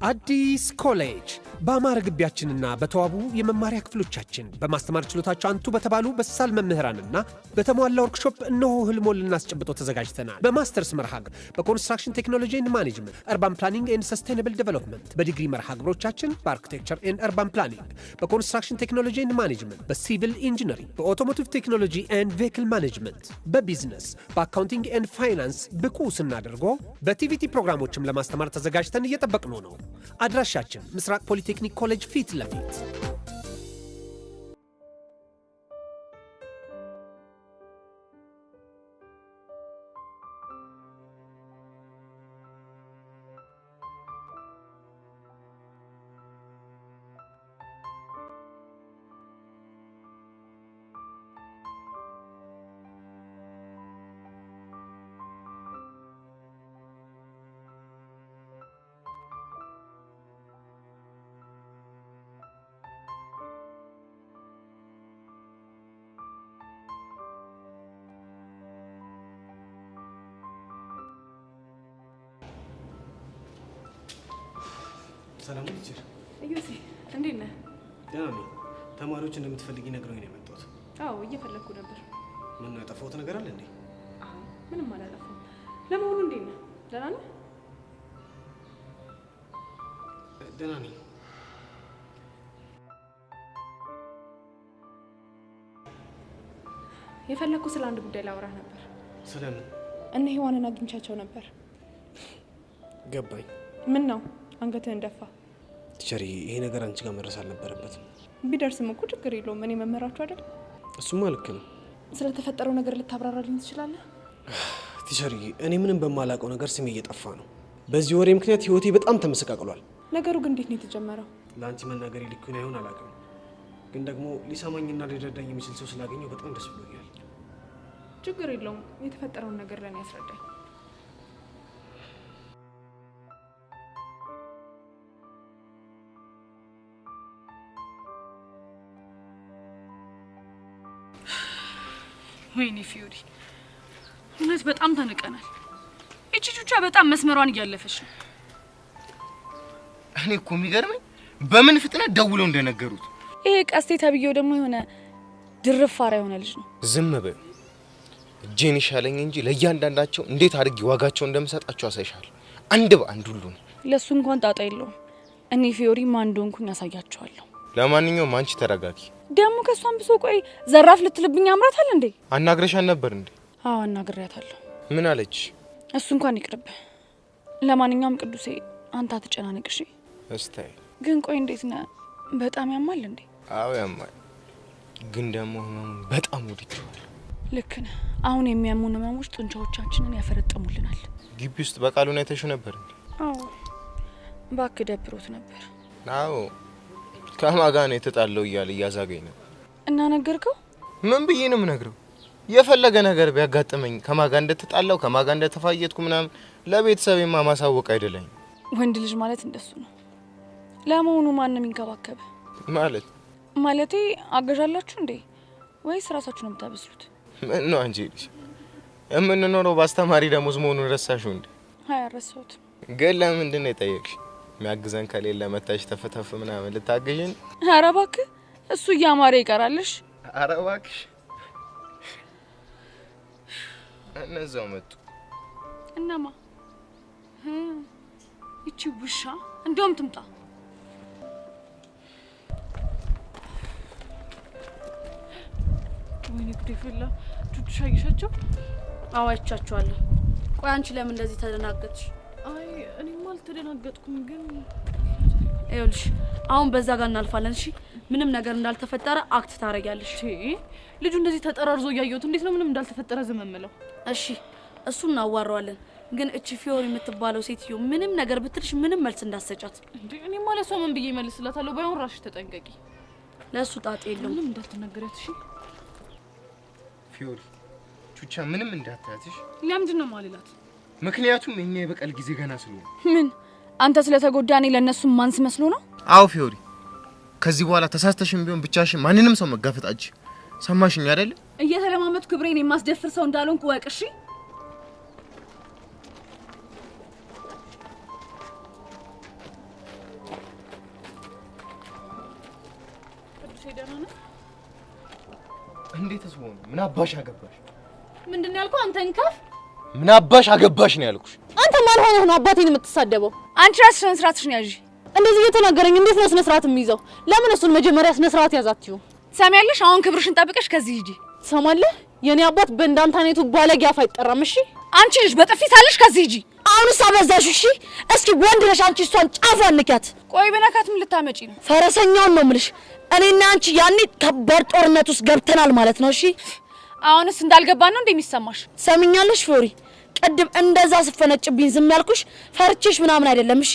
አዲስ ኮሌጅ በአማረ ግቢያችንና በተዋቡ የመማሪያ ክፍሎቻችን በማስተማር ችሎታቸው አንቱ በተባሉ በሳል መምህራንና በተሟላ ወርክሾፕ እነሆ ህልሞን ልናስጨብጦ ተዘጋጅተናል። በማስተርስ መርሃ ግብር በኮንስትራክሽን ቴክኖሎጂ ኤንድ ማኔጅመንት፣ አርባን ፕላኒንግ ኤንድ ሰስቴይነብል ዴቨሎፕመንት፣ በዲግሪ መርሃ ግብሮቻችን በአርኪቴክቸር ኤንድ አርባን ፕላኒንግ፣ በኮንስትራክሽን ቴክኖሎጂ ኤንድ ማኔጅመንት፣ በሲቪል ኢንጂነሪንግ፣ በኦቶሞቲቭ ቴክኖሎጂ ኤንድ ቬሂክል ማኔጅመንት፣ በቢዝነስ፣ በአካውንቲንግ ኤንድ ፋይናንስ ብቁ ስናደርጎ በቲቪቲ ፕሮግራሞችም ለማስተማር ተዘጋጅተን እየጠበቅነው ነው። አድራሻችን ምስራቅ ፖሊቴክኒክ ኮሌጅ ፊት ለፊት። ሰላም ልጅር እዩሲ እንዴት ነህ? ደህና ነኝ። ተማሪዎች እንደምትፈልጊ ነግረውኝ ነው የመጣሁት። አዎ እየፈለኩ ነበር። ምን ነው ያጠፋሁት ነገር አለ እንዴ? አዎ ምንም አላጠፋሁም። ለመሆኑ እንዴት ነህ? ደህና ነህ? ደህና ነኝ። የፈለኩ ስለ አንድ ጉዳይ ላወራህ ነበር። ስለምን? እነ ሔዋንን አግኝቻቸው ነበር። ገባኝ። ምን ነው አንገትህን ደፋ? ቲቸር ይሄ ነገር አንቺ ጋር መድረስ አልነበረበትም። ቢደርስም እኮ ችግር የለውም። እኔ መመራችሁ አይደል? እሱማ ልክ ነው። ስለተፈጠረው ነገር ልታብራራልኝ ትችላለህ? ቲቸር እኔ ምንም በማላውቀው ነገር ስሜ እየጠፋ ነው። በዚህ ወሬ ምክንያት ህይወቴ በጣም ተመሰቃቅሏል። ነገሩ ግን እንዴት ነው የተጀመረው? ለአንቺ መናገር ልክ ነው አይሆን አላውቅም፣ ግን ደግሞ ሊሰማኝና ሊረዳኝ የሚችል ሰው ስላገኘው በጣም ደስ ብሎኛል። ችግር የለውም። የተፈጠረውን ነገር ለኔ ያስረዳኝ። ወይኔ ፊዮሪ እውነት በጣም ተንቀናል። እቺ ቹቻ በጣም መስመሯን እያለፈች ነው። እኔ እኮ የሚገርመኝ በምን ፍጥነት ደውለው እንደነገሩት። ይሄ ቀስቴ ተብዬው ደግሞ የሆነ ድርፋራ የሆነ ልጅ ነው። ዝም በይ እጄን ይሻለኝ እንጂ ለእያንዳንዳቸው እንዴት አድርጌ ዋጋቸው እንደምሰጣቸው አሳይሻለሁ። አንድ በአንድ ሁሉ ነው። ለሱ እንኳን ጣጣ የለውም። እኔ ፊዮሪ ማን እንደሆንኩኝ አሳያቸዋለሁ። ለማንኛውም አንቺ ተረጋጊ። ደሞ ከሷን ብሶ ቆይ ዘራፍ ልትልብኝ አምራታል እንዴ? አናግረሻን ነበር እንዴ? አዎ አናግሬያታለሁ። ምን አለች? እሱ እንኳን ይቅርብ። ለማንኛውም ቅዱሴ አንተ አትጨናነቅ እሺ? እስታይ ግን ቆይ እንዴት ነህ? በጣም ያማል እንዴ? አዎ ያማል፣ ግን ደግሞ በጣም ወድጄዋለሁ። ልክ ነህ። አሁን የሚያሙን ህመሞች ጡንቻዎቻችንን ያፈረጥሙልናል። ግቢ ውስጥ በቃሉ ነው የተሹ ነበር እንዴ? አዎ ባክ ደብሮት ነበር። አዎ ከማጋ ነው የተጣለው እያለ እያዛገኝ ነው። እና ነገርከው? ምን ብዬ ነው የምነግረው? የፈለገ ነገር ቢያጋጥመኝ ከማጋ እንደተጣለው ከማጋ እንደተፋየትኩ ምናምን ለቤተሰቤማ ማሳወቅ አይደለኝ። ወንድ ልጅ ማለት እንደሱ ነው። ለማውኑ ማን ነው የሚንከባከብ? ማለቴ አገዣላችሁ እንዴ ወይስ ራሳችሁ ነው የምታበስሉት? ምን ነው አንቺ ልጅ የምንኖረው በአስተማሪ ደሞዝ መሆኑን ረሳሽው እንዴ? አይ አረሳሁት። ግን ለምንድን ነው የጠየቅሽ? የሚያግዘን ከሌለ መታሽ ተፈተፍ ምናምን ልታገዥን? ኧረ እባክህ እሱ እያማረ ይቀራልሽ። ኧረ እባክሽ እነዛው መጡ። እናማ እቺ ውሻ እንደውም ትምጣ። ወይኔ ጉዴ ፈላ። ቹቹ ሻይሻቸው? አዎ አይቻቸዋለሁ። ቆይ አንቺ ለምን እንደዚህ ተደናገጥሽ? አይ እኔማ አልተደናገጥኩም፣ ግን ይኸውልሽ አሁን በዛ ጋር እናልፋለን እሺ? ምንም ነገር እንዳልተፈጠረ አክት ታረጋለሽ። ልጁ እንደዚህ ተጠራርዞ ያያዩት እንዴት ነው ምንም እንዳልተፈጠረ ዘመመለው? እሺ እሱን እናዋራዋለን፣ ግን እቺ ፊዮሪ የምትባለው ሴትዮ ምንም ነገር ብትልሽ ምንም መልስ እንዳትሰጫት። እንዴ እኔ ማለት ሰው ምን ብዬ መልስላታለሁ? ባይሆን ራስሽ ተጠንቀቂ። ለሱ ጣጣ የለውም። ምንም እንዳትነገሪያት እሺ? ፊዮሪ ቹቻ ምንም እንዳታያትሽ። ለምንድን ነው ማልላት? ምክንያቱም እኛ የበቀል ጊዜ ገና ስለሆነ። ምን አንተ ስለተጎዳ እኔ ለነሱ ማንስ መስሎ ነው? አዎ ፊዮሪ ከዚህ በኋላ ተሳስተሽም ቢሆን ብቻሽን ማንንም ሰው መጋፈጣች። ሰማሽኝ አይደል? እየተለማመጥኩ ክብሬን የማስደፍር ሰው እንዳልሆንኩ ወቅ እሺ? እንዴት ተስሆነ? ምን አባሽ አገባሽ? ምንድነው ያልከው? አንተን ከፍ ምን አባሽ አገባሽ ነው ያልኩሽ? አንተ ማን ሆነህ ነው አባቴን የምትሳደበው? አንቺ ራስሽን ስርዓትሽን ያዢ። እንደዚህ እየተናገረኝ እንዴት ነው ስነ ስርዓት የሚይዘው? ለምን እሱን መጀመሪያ ስነ ስርዓት ያዛትዩ? ሰሚያለሽ? አሁን ክብርሽን ጠብቀሽ ከዚህ ሂጂ። ሰማለህ? የኔ አባት በእንዳንታኔቱ ባለጌ አፍ አይጠራም። እሺ አንቺ ልጅ በጥፊ ታለሽ፣ ከዚህ ሂጂ። አሁንስ አበዛሽ። እሺ እስኪ ወንድ ነሽ አንቺ፣ እሷን ጫፏን ንኪያት። ቆይ በነካት ምን ልታመጪ ነው? ፈረሰኛውን ነው የምልሽ። እኔና አንቺ ያኔ ከባድ ጦርነት ውስጥ ገብተናል ማለት ነው። እሺ አሁንስ እንዳልገባን ነው እንደሚሰማሽ? ሰምኛለሽ ፎሪ? ቅድም እንደዛ ስፈነጭብኝ ዝም ያልኩሽ ፈርቼሽ ምናምን አይደለም። እሺ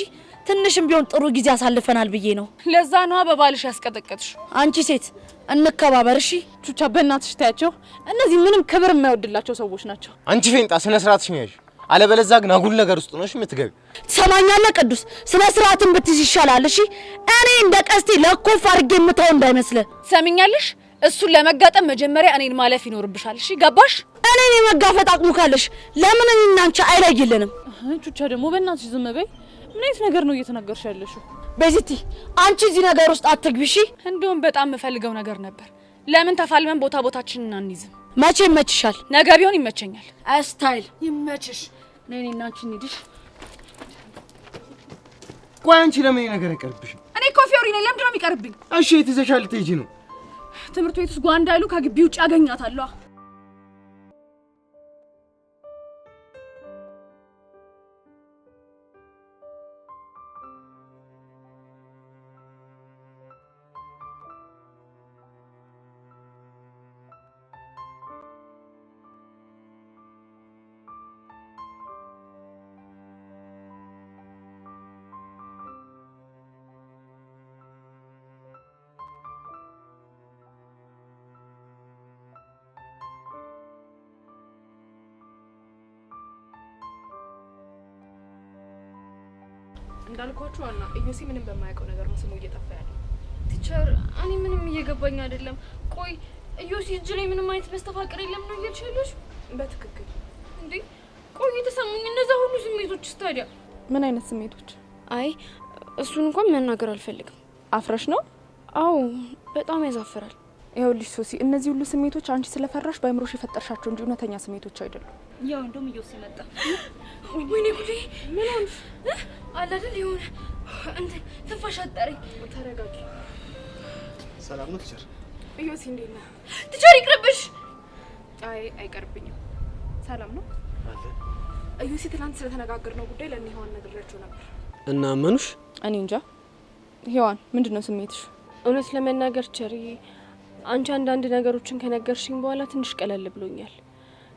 ትንሽም ቢሆን ጥሩ ጊዜ አሳልፈናል ብዬ ነው። ለዛ ነው በባልሽ ያስቀጠቀጥሽ። አንቺ ሴት እንከባበር። እሺ ቹቻ በእናትሽ ታያቸው። እነዚህ ምንም ክብር የማይወድላቸው ሰዎች ናቸው። አንቺ ፌንጣ ስነ ስርዓትሽን ያዥ። አለበለዚያ ግን አጉል ነገር ውስጥ ነሽ የምትገቢ። ትሰማኛለህ ቅዱስ? ስነ ስርዓትን ብትይዝ ይሻላል። እሺ እኔ እንደ ቀስቴ ለኮፍ አድርጌ የምተው እንዳይመስልህ። ሰምኛለሽ? እሱን ለመጋጠም መጀመሪያ እኔን ማለፍ ይኖርብሻል። እሺ ገባሽ? እኔን የመጋፈጥ አቅሙ ካለሽ ለምን እኔና አንቺ አይለይልንም? ቹቻ ደግሞ በእናትሽ ዝም በይ። ምን አይነት ነገር ነው እየተናገርሽ ያለሽው? በዚቲ አንቺ እዚህ ነገር ውስጥ አትግቢ። እሺ እንደውም በጣም የምፈልገው ነገር ነበር። ለምን ተፋልመን ቦታችንን አንይዝም? መቼ ይመችሻል? ነገ ቢሆን ይመቸኛል። ስታይል ይመችሽ። ነይና አንቺ እንሂድሽ። ቆይ አንቺ ለምን ነገር አይቀርብሽም? እኔ እኮ ፊዮሪ ነኝ። ለምንድን ነው የሚቀርብኝ? እሺ የትዘሻል ልትሄጂ ነው? ትምህርት ቤት ውስጥ ጓ እንዳይሉ ከግቢ ውጭ አገኛታለሁ። እንዳልኳችሁ አና ኢዮሲ ምንም በማያውቀው ነገር ነው ስሙ እየጠፋ ያለው። ቲቸር እኔ ምንም እየገባኝ አይደለም። ቆይ ኢዮሲ እጅ ላይ ምንም አይነት መስተፋቅር የለም ነው እያልሽልሽ? በትክክል እንዴ ቆይ የተሰሙኝ እነዛ ሁሉ ስሜቶች ታዲያ ምን አይነት ስሜቶች? አይ እሱን እንኳን መናገር አልፈልግም። አፍረሽ ነው? አዎ በጣም ያዛፍራል። ይኸውልሽ ሶሲ፣ እነዚህ ሁሉ ስሜቶች አንቺ ስለፈራሽ በአይምሮሽ የፈጠርሻቸው እንጂ እውነተኛ ስሜቶች አይደሉም። ያው እንደውም ኢዮሲ መጣ። ወይኔ ጉዴ! ምን ሆንሽ? አለ አይደል የሆነ እንት ትንፋሽ አጠረኝ። ተረጋጊ። ሰላም ነው ቲቸር? ኢዮሲ እንዴት ነህ? ቲቸር ይቅርብሽ። አይ አይቀርብኝም። ሰላም ነው አለ። ኢዮሲ ትናንት ስለተነጋገርነው ጉዳይ ለኔ ሄዋን ነግሬያቸው ነበር። እና ማኑሽ? እኔ እንጃ። ሄዋን ምንድነው ስሜትሽ? እውነት ለመናገር ቸሪ አንቺ አንዳንድ ነገሮችን ከነገርሽኝ በኋላ ትንሽ ቀለል ብሎኛል።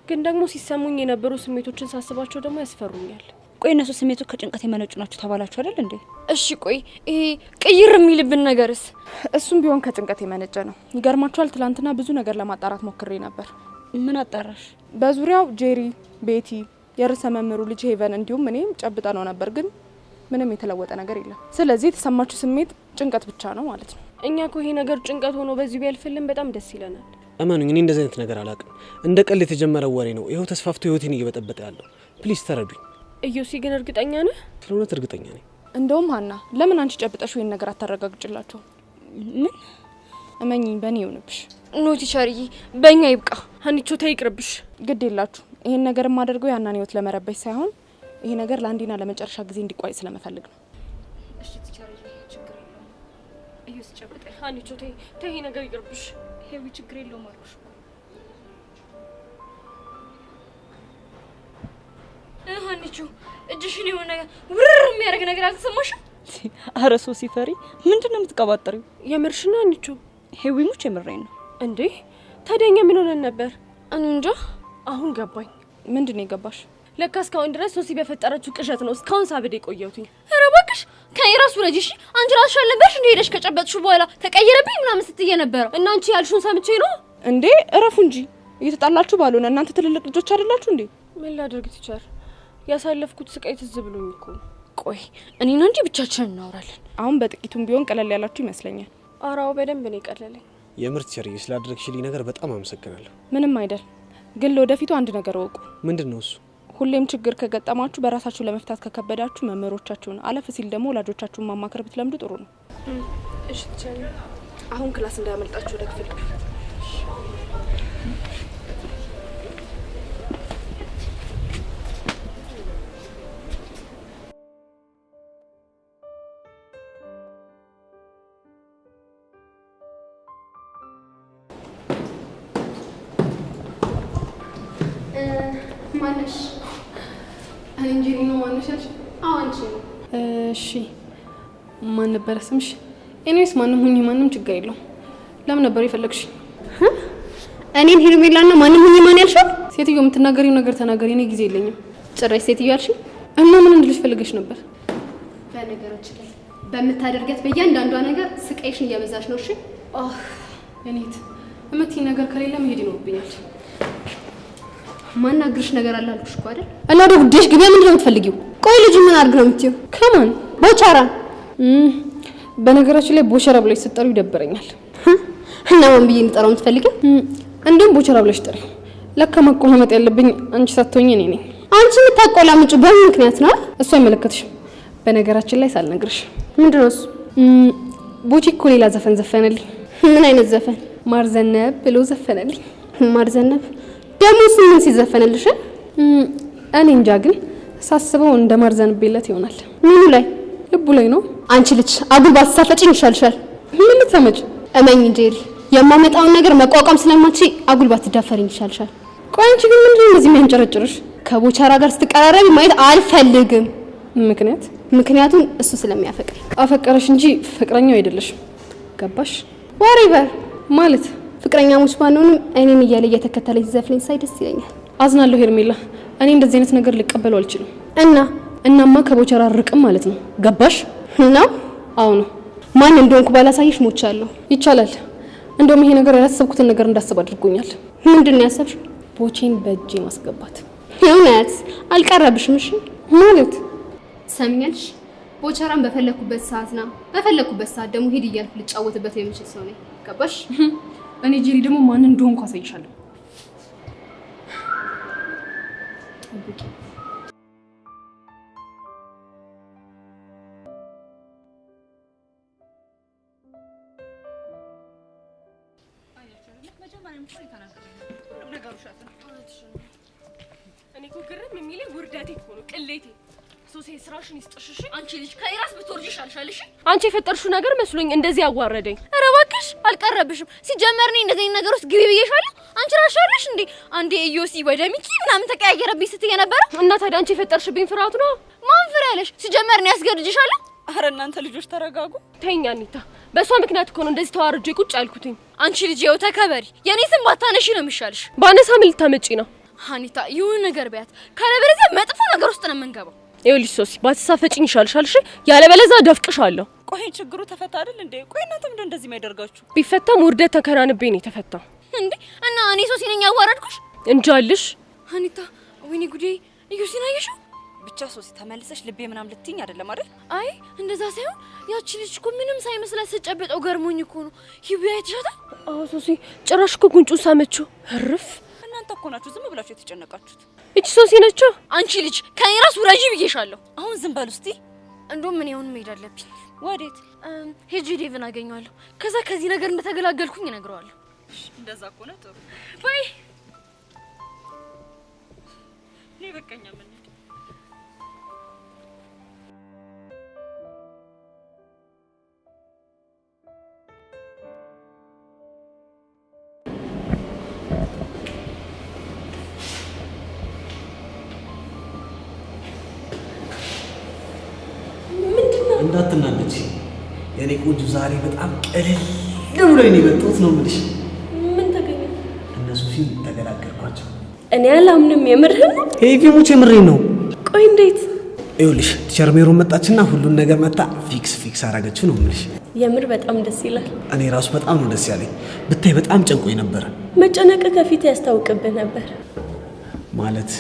ግን ደግሞ ሲሰሙኝ የነበሩ ስሜቶችን ሳስባቸው ደግሞ ያስፈሩኛል። ቆይ እነሱ ስሜቶች ከጭንቀት የመነጩ ናቸው ተባላችሁ አይደል እንዴ? እሺ ቆይ ይሄ ቅይር የሚልብን ነገርስ? እሱም ቢሆን ከጭንቀት የመነጨ ነው። ይገርማችኋል፣ ትላንትና ብዙ ነገር ለማጣራት ሞክሬ ነበር። ምን አጣራሽ? በዙሪያው ጄሪ፣ ቤቲ፣ የርዕሰ መምህሩ ልጅ ሄቨን እንዲሁም እኔም ጨብጣ ነው ነበር፣ ግን ምንም የተለወጠ ነገር የለም። ስለዚህ የተሰማችሁ ስሜት ጭንቀት ብቻ ነው ማለት ነው። እኛ እኮ ይሄ ነገር ጭንቀት ሆኖ በዚህ ቢያልፍልን በጣም ደስ ይለናል። እመኑኝ፣ እኔ እንደዚህ አይነት ነገር አላውቅም። እንደ ቀል የተጀመረ ወሬ ነው። ይኸው ተስፋፍቶ ህይወቴን እየበጠበጠ ያለው። ፕሊዝ ተረዱኝ። ኢዮሲ ግን እርግጠኛ ነህ? ስለእውነት እርግጠኛ ነኝ። እንደውም ሀና ለምን አንቺ ጨብጠሽ ይሄን ነገር አታረጋግጭላቸው? ምን እመኚኝ፣ በእኔ ይሁንብሽ። ኖ ቲቸርዬ፣ በእኛ ይብቃ። ሀኒቾ ተይቅርብሽ። ግድ የላችሁ። ይሄን ነገር የማደርገው ያናን ህይወት ለመረበሽ ሳይሆን ይሄ ነገር ለአንዴና ለመጨረሻ ጊዜ እንዲቋይ ስለመፈልግ ነው። እሺ ቲቸርዬ፣ ችግር የለውም። ኢዮሲ ጨብጠ። ሀኒቾ ተይ፣ ይሄ ነገር ይቅርብሽ። ሄዊ ችግር የለውም አልኩሽ። ሀኒቾ እጅሽን የሆነ ውርር የሚያደርግ ነገር አልተሰማሽም? አረ ሶሲ ፈሪ፣ ምንድነው የምትቀባጥሪው? የምርሽና ሀኒቾ? ሄዊ ሙች የምሬን ነው እንዴ። ታዲያኛ ምን ሆነን ነበር? እኔ እንጃ። አሁን ገባኝ። ምንድነው የገባሽ? ለካ እስካሁን ድረስ ሶሲ በፈጠረችው ቅዠት ነው እስካሁን ሳብዴ ቆየሁት። ኧረ እባክሽ ከኔ ራስ ወረጂ። እሺ አንቺ ራስሽ አልነበርሽ እንዴ ሄደሽ ከጨበጥሽው በኋላ ተቀየረብኝ ምናምን ስትይ ነበር? እና አንቺ ያልሽውን ሰምቼ ነው እንዴ? እረፉ እንጂ እየተጣላችሁ ባልሆነ እናንተ ትልልቅ ልጆች አይደላችሁ እንዴ? ምን ላድርግ ቲቸር፣ ያሳለፍኩት ስቃይ ትዝ ብሎኝ እኮ። ቆይ እኔና እንጂ ብቻችንን እናወራለን። አሁን በጥቂቱም ቢሆን ቀለል ያላችሁ ይመስለኛል። አራው በደንብ ነው ቀለለኝ። የምርት ቲቸር ስላደረግሽልኝ ነገር በጣም አመሰግናለሁ። ምንም አይደል። ግን ለወደፊቱ አንድ ነገር ወቁ። ምንድነው እሱ? ሁሌም ችግር ከገጠማችሁ በራሳችሁ ለመፍታት ከከበዳችሁ መምህሮቻችሁን አለፍ ሲል ደግሞ ወላጆቻችሁን ማማከር ብትለምዱ ጥሩ ነው። እሺ ቲቸር። አሁን ክላስ እንዳያመልጣችሁ ወደ ክፍል ማነሽ? እንጂ ነው ማነሽ? አዎ አንቺ። እሺ ማን ነበር ስምሽ? ኤኒዌይስ ማንም ሁኚ ማንም ችግር የለውም። ለምን ነበር የፈለግሽ? እኔን ሄርሜላና ማንም ሁኚ ማን ያልሻል? ሴትዮ የምትናገሪው ነገር ተናገሪ፣ እኔ ጊዜ የለኝም። ጭራሽ ሴትዮ ያልሽ? እና ምን እንድልሽ ፈልገሽ ነበር? በነገራችን ላይ በምታደርጊያት በእያንዳንዷ ነገር ስቃይሽን እያበዛሽ ነው። እሺ እኔት እምትይ ነገር ከሌለ መሄድ ይኖርብኛል። ማናግርሽ ነገር አለ አልኩሽ እኮ አይደል? እና ወደ ጉዳይሽ ግቢ። ምንድን ነው የምትፈልጊው? ቆይ ልጅ ምን አድርግ ነው የምትይው? ከማን? ቦቻራ። በነገራችን ላይ ቦቸራ ብለሽ ስትጠሪው ይደብረኛል። እና ማን ብዬ እንጠራው የምትፈልጊው? እንደውም ቦቸራ ብለሽ ጠሪው። ለካ ማቆላመጥ ያለብኝ አንቺ ሳትሆኚ እኔ ነኝ። አንቺ የምታቆላምጪ በምን ምክንያት ነው? እሱ አይመለከትሽም። በነገራችን ላይ ሳልነግርሽ ምንድነው እሱ? ቦቼ እኮ ሌላ ዘፈን ዘፈነልኝ። ምን አይነት ዘፈን? ማርዘነብ ብሎ ዘፈነልኝ። ማርዘነብ ደግሞ ምን ሲዘፈንልሽ? እኔ እንጃ፣ ግን ሳስበው እንደ ማርዘንብለት ይሆናል። ምኑ ላይ? ልቡ ላይ ነው። አንቺ ልጅ አጉል ባትሳፈጪኝ ይሻልሻል። ምን ልትሰመጭ? እመኝ ጄሪ፣ የማመጣውን ነገር መቋቋም ስለማትችይ አጉል ባትዳፈሪኝ ይሻልሻል። ቆይ አንቺ ግን ምንድነው እንደዚህ የሚያንጨረጭርሽ? ከቦቻራ ጋር ስትቀራረቢ ማየት አልፈልግም። ምክንያት? ምክንያቱም እሱ ስለሚያፈቅር። አፈቀረሽ እንጂ ፍቅረኛው አይደለሽም። ገባሽ? ወሬቨር ማለት ፍቅረኛሞች ባንሆንም እኔን እያለ እየተከተለኝ ዘፍለኝ ሳይ ደስ ይለኛል። አዝናለሁ ሄርሜላ፣ እኔ እንደዚህ አይነት ነገር ልቀበለው አልችልም። እናማ ከቦቻራ ርቅም ማለት ነው። ገባሽ? ነው? አዎ ነው። ማን እንደሆንኩ ባላሳይሽ ሞቻለሁ። ይቻላል። እንደውም ይሄ ነገር ያላሰብኩትን ነገር እንዳስብ አድርጎኛል። ምንድነው ያሰብሽው? ቦቼን በእጄ ማስገባት። እውነት አልቀረብሽም? እሺ ማለት ሰምኛልሽ። ቦቻራን በፈለኩበት ሰዓትና በፈለኩበት ሰዓት ደግሞ ሄድ እያልኩ ልጫወትበት የምችል ሰው ነኝ። ገባሽ? እኔ ጄሪ ደግሞ ማን እንደሆንኩ አሳይሻለሁ። ጠብቂ። እኔ እኮ ግርም የሚለኝ ውርደቴ እኮ ነው፣ ቅሌቴ። ሶሴ ስራሽን ይስጥሽ። እሺ አንቺ ልጅ ከራስ ብትወርጂ ይሻልሻል። እሺ አንቺ የፈጠርሽው ነገር መስሎኝ እንደዚህ ያዋረደኝ። ኧረ እባክሽ አልቀረብሽም። ሲጀመር እኔ እንደዚህ ነገር ውስጥ ግቢ ብዬሻለሁ። አንቺ ራስሽ አይደለሽ እንዴ አንዴ ኢዮሲ ወደ ሚኪ ምናምን ተቀያየረብኝ ስትይ ነበር። እና ታዲያ አንቺ የፈጠርሽብኝ ፍርሃቱ ነው? ማን ፍራ ያለሽ? ሲጀመር እኔ ያስገድድሻለሁ። አረ እናንተ ልጆች ተረጋጉ። ተይኝ አኒታ፣ በእሷ ምክንያት እኮ ነው እንደዚህ ተዋርጄ ቁጭ ያልኩትኝ። አንቺ ልጅ ይኸው ተከበሪ። የኔ ስም ባታነሺ ነው የሚሻልሽ። ባነሳ ምን ልታመጪ ነው? አኒታ ይሁን ነገር ቢያት ካለበለዚያ መጥፎ ነገር ውስጥ ነው የምንገባው። ይኸውልሽ ሶሲ፣ ባትሳፈጪኝ ይሻልሻል። እሺ ያለበለዚያ ደፍቅሻለሁ። ቆይ ችግሩ ተፈታ አይደል እንዴ? ቆይ እናንተ ምንድነው እንደዚህ የሚያደርጋችሁ? ቢፈታም ውርደት ተከናንቤ ነው የተፈታው። እንዴ እና እኔ ሶሲ ነኝ ያዋረድኩሽ? እንጃልሽ አኒታ። ወይኔ ጉዴ! ኢዮሲን አየሽው? ብቻ ሶሲ ተመልሰሽ ልቤ ምናምን ልትይኝ አይደለም አይደል? አይ እንደዛ ሳይሆን ያቺ ልጅ እኮ ምንም ሳይመስላት ስጨበጠው ገርሞኝ እኮ ነው። ሂቡ አይተሻታል? አዎ ሶሲ፣ ጭራሽ እኮ ጉንጩን ሳመችው። እርፍ! እናንተ እኮ ናችሁ ዝም ብላችሁ የተጨነቃችሁት። እቺ ሶሲ ነች። አንቺ ልጅ ከኔ ራስ ውረጂ ብዬሻለሁ። አሁን ዝም በሉ እስቲ። እንደውም ምን ያውን መሄድ አለብኝ። ወዴት? ሄጂ ዴቭን አገኘዋለሁ። ከዛ ከዚህ ነገር እንደተገላገልኩኝ እነግረዋለሁ። እንደዛ ከሆነ ጥሩ። ባይ። እኔ በቀኛ ምን እንዳትናደጂ የኔ ቆንጆ፣ ዛሬ በጣም ቀለል ብሎኝ ነው የመጣሁት ነው የምልሽ። ምን ተገኘ? እነሱ ሲል ተገላገልኳቸው። እኔ አላምንም። የምርህን ነው? ፊልሞች የምሬን ነው። ቆይ እንዴት? ይኸውልሽ ቲቸር ሜሮን መጣችና ሁሉን ነገር መታ ፊክስ አደረገችው ነው የምልሽ። የምር በጣም ደስ ይላል። እኔ ራሱ በጣም ነው ደስ ያለኝ። ብታይ በጣም ጨንቆኝ ነበር። መጨነቅ ከፊት ያስታውቅብህ ነበር ማለት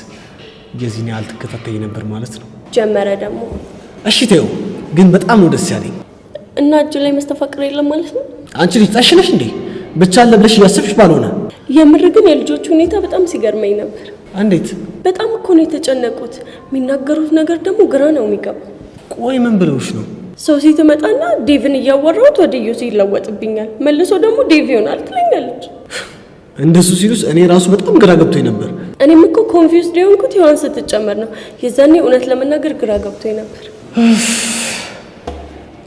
የዚህን ያህል ትከታተይ ነበር ማለት ነው። ጀመረ ደግሞ። እሺ ተይው፣ ግን በጣም ነው ደስ ያለኝ። እና እጅ ላይ መስተፋቅር የለም ማለት ነው? አንቺ ልጅ ታሽነሽ እንዴ? ብቻ አለ ብለሽ እያሰብሽ ባልሆነ። የምር ግን የልጆቹ ሁኔታ በጣም ሲገርመኝ ነበር። እንዴት? በጣም እኮ ነው የተጨነቁት። የሚናገሩት ነገር ደግሞ ግራ ነው የሚገባው። ቆይ ምን ብለውሽ ነው? ሶሲ ትመጣና ዴቭን እያወራሁት ወደ ኢዮሲ ይለወጥብኛል፣ መልሶ ደግሞ ዴቭ ይሆናል ትለኛለች። እንደሱ ሲሉስ እኔ ራሱ በጣም ግራ ገብቶኝ ነበር። እኔም እኮ ኮንፊውዝድ የሆንኩት ዮሐን ስትጨመር ነው። የዛኔ እውነት ለመናገር ግራ ገብቶኝ ነበር።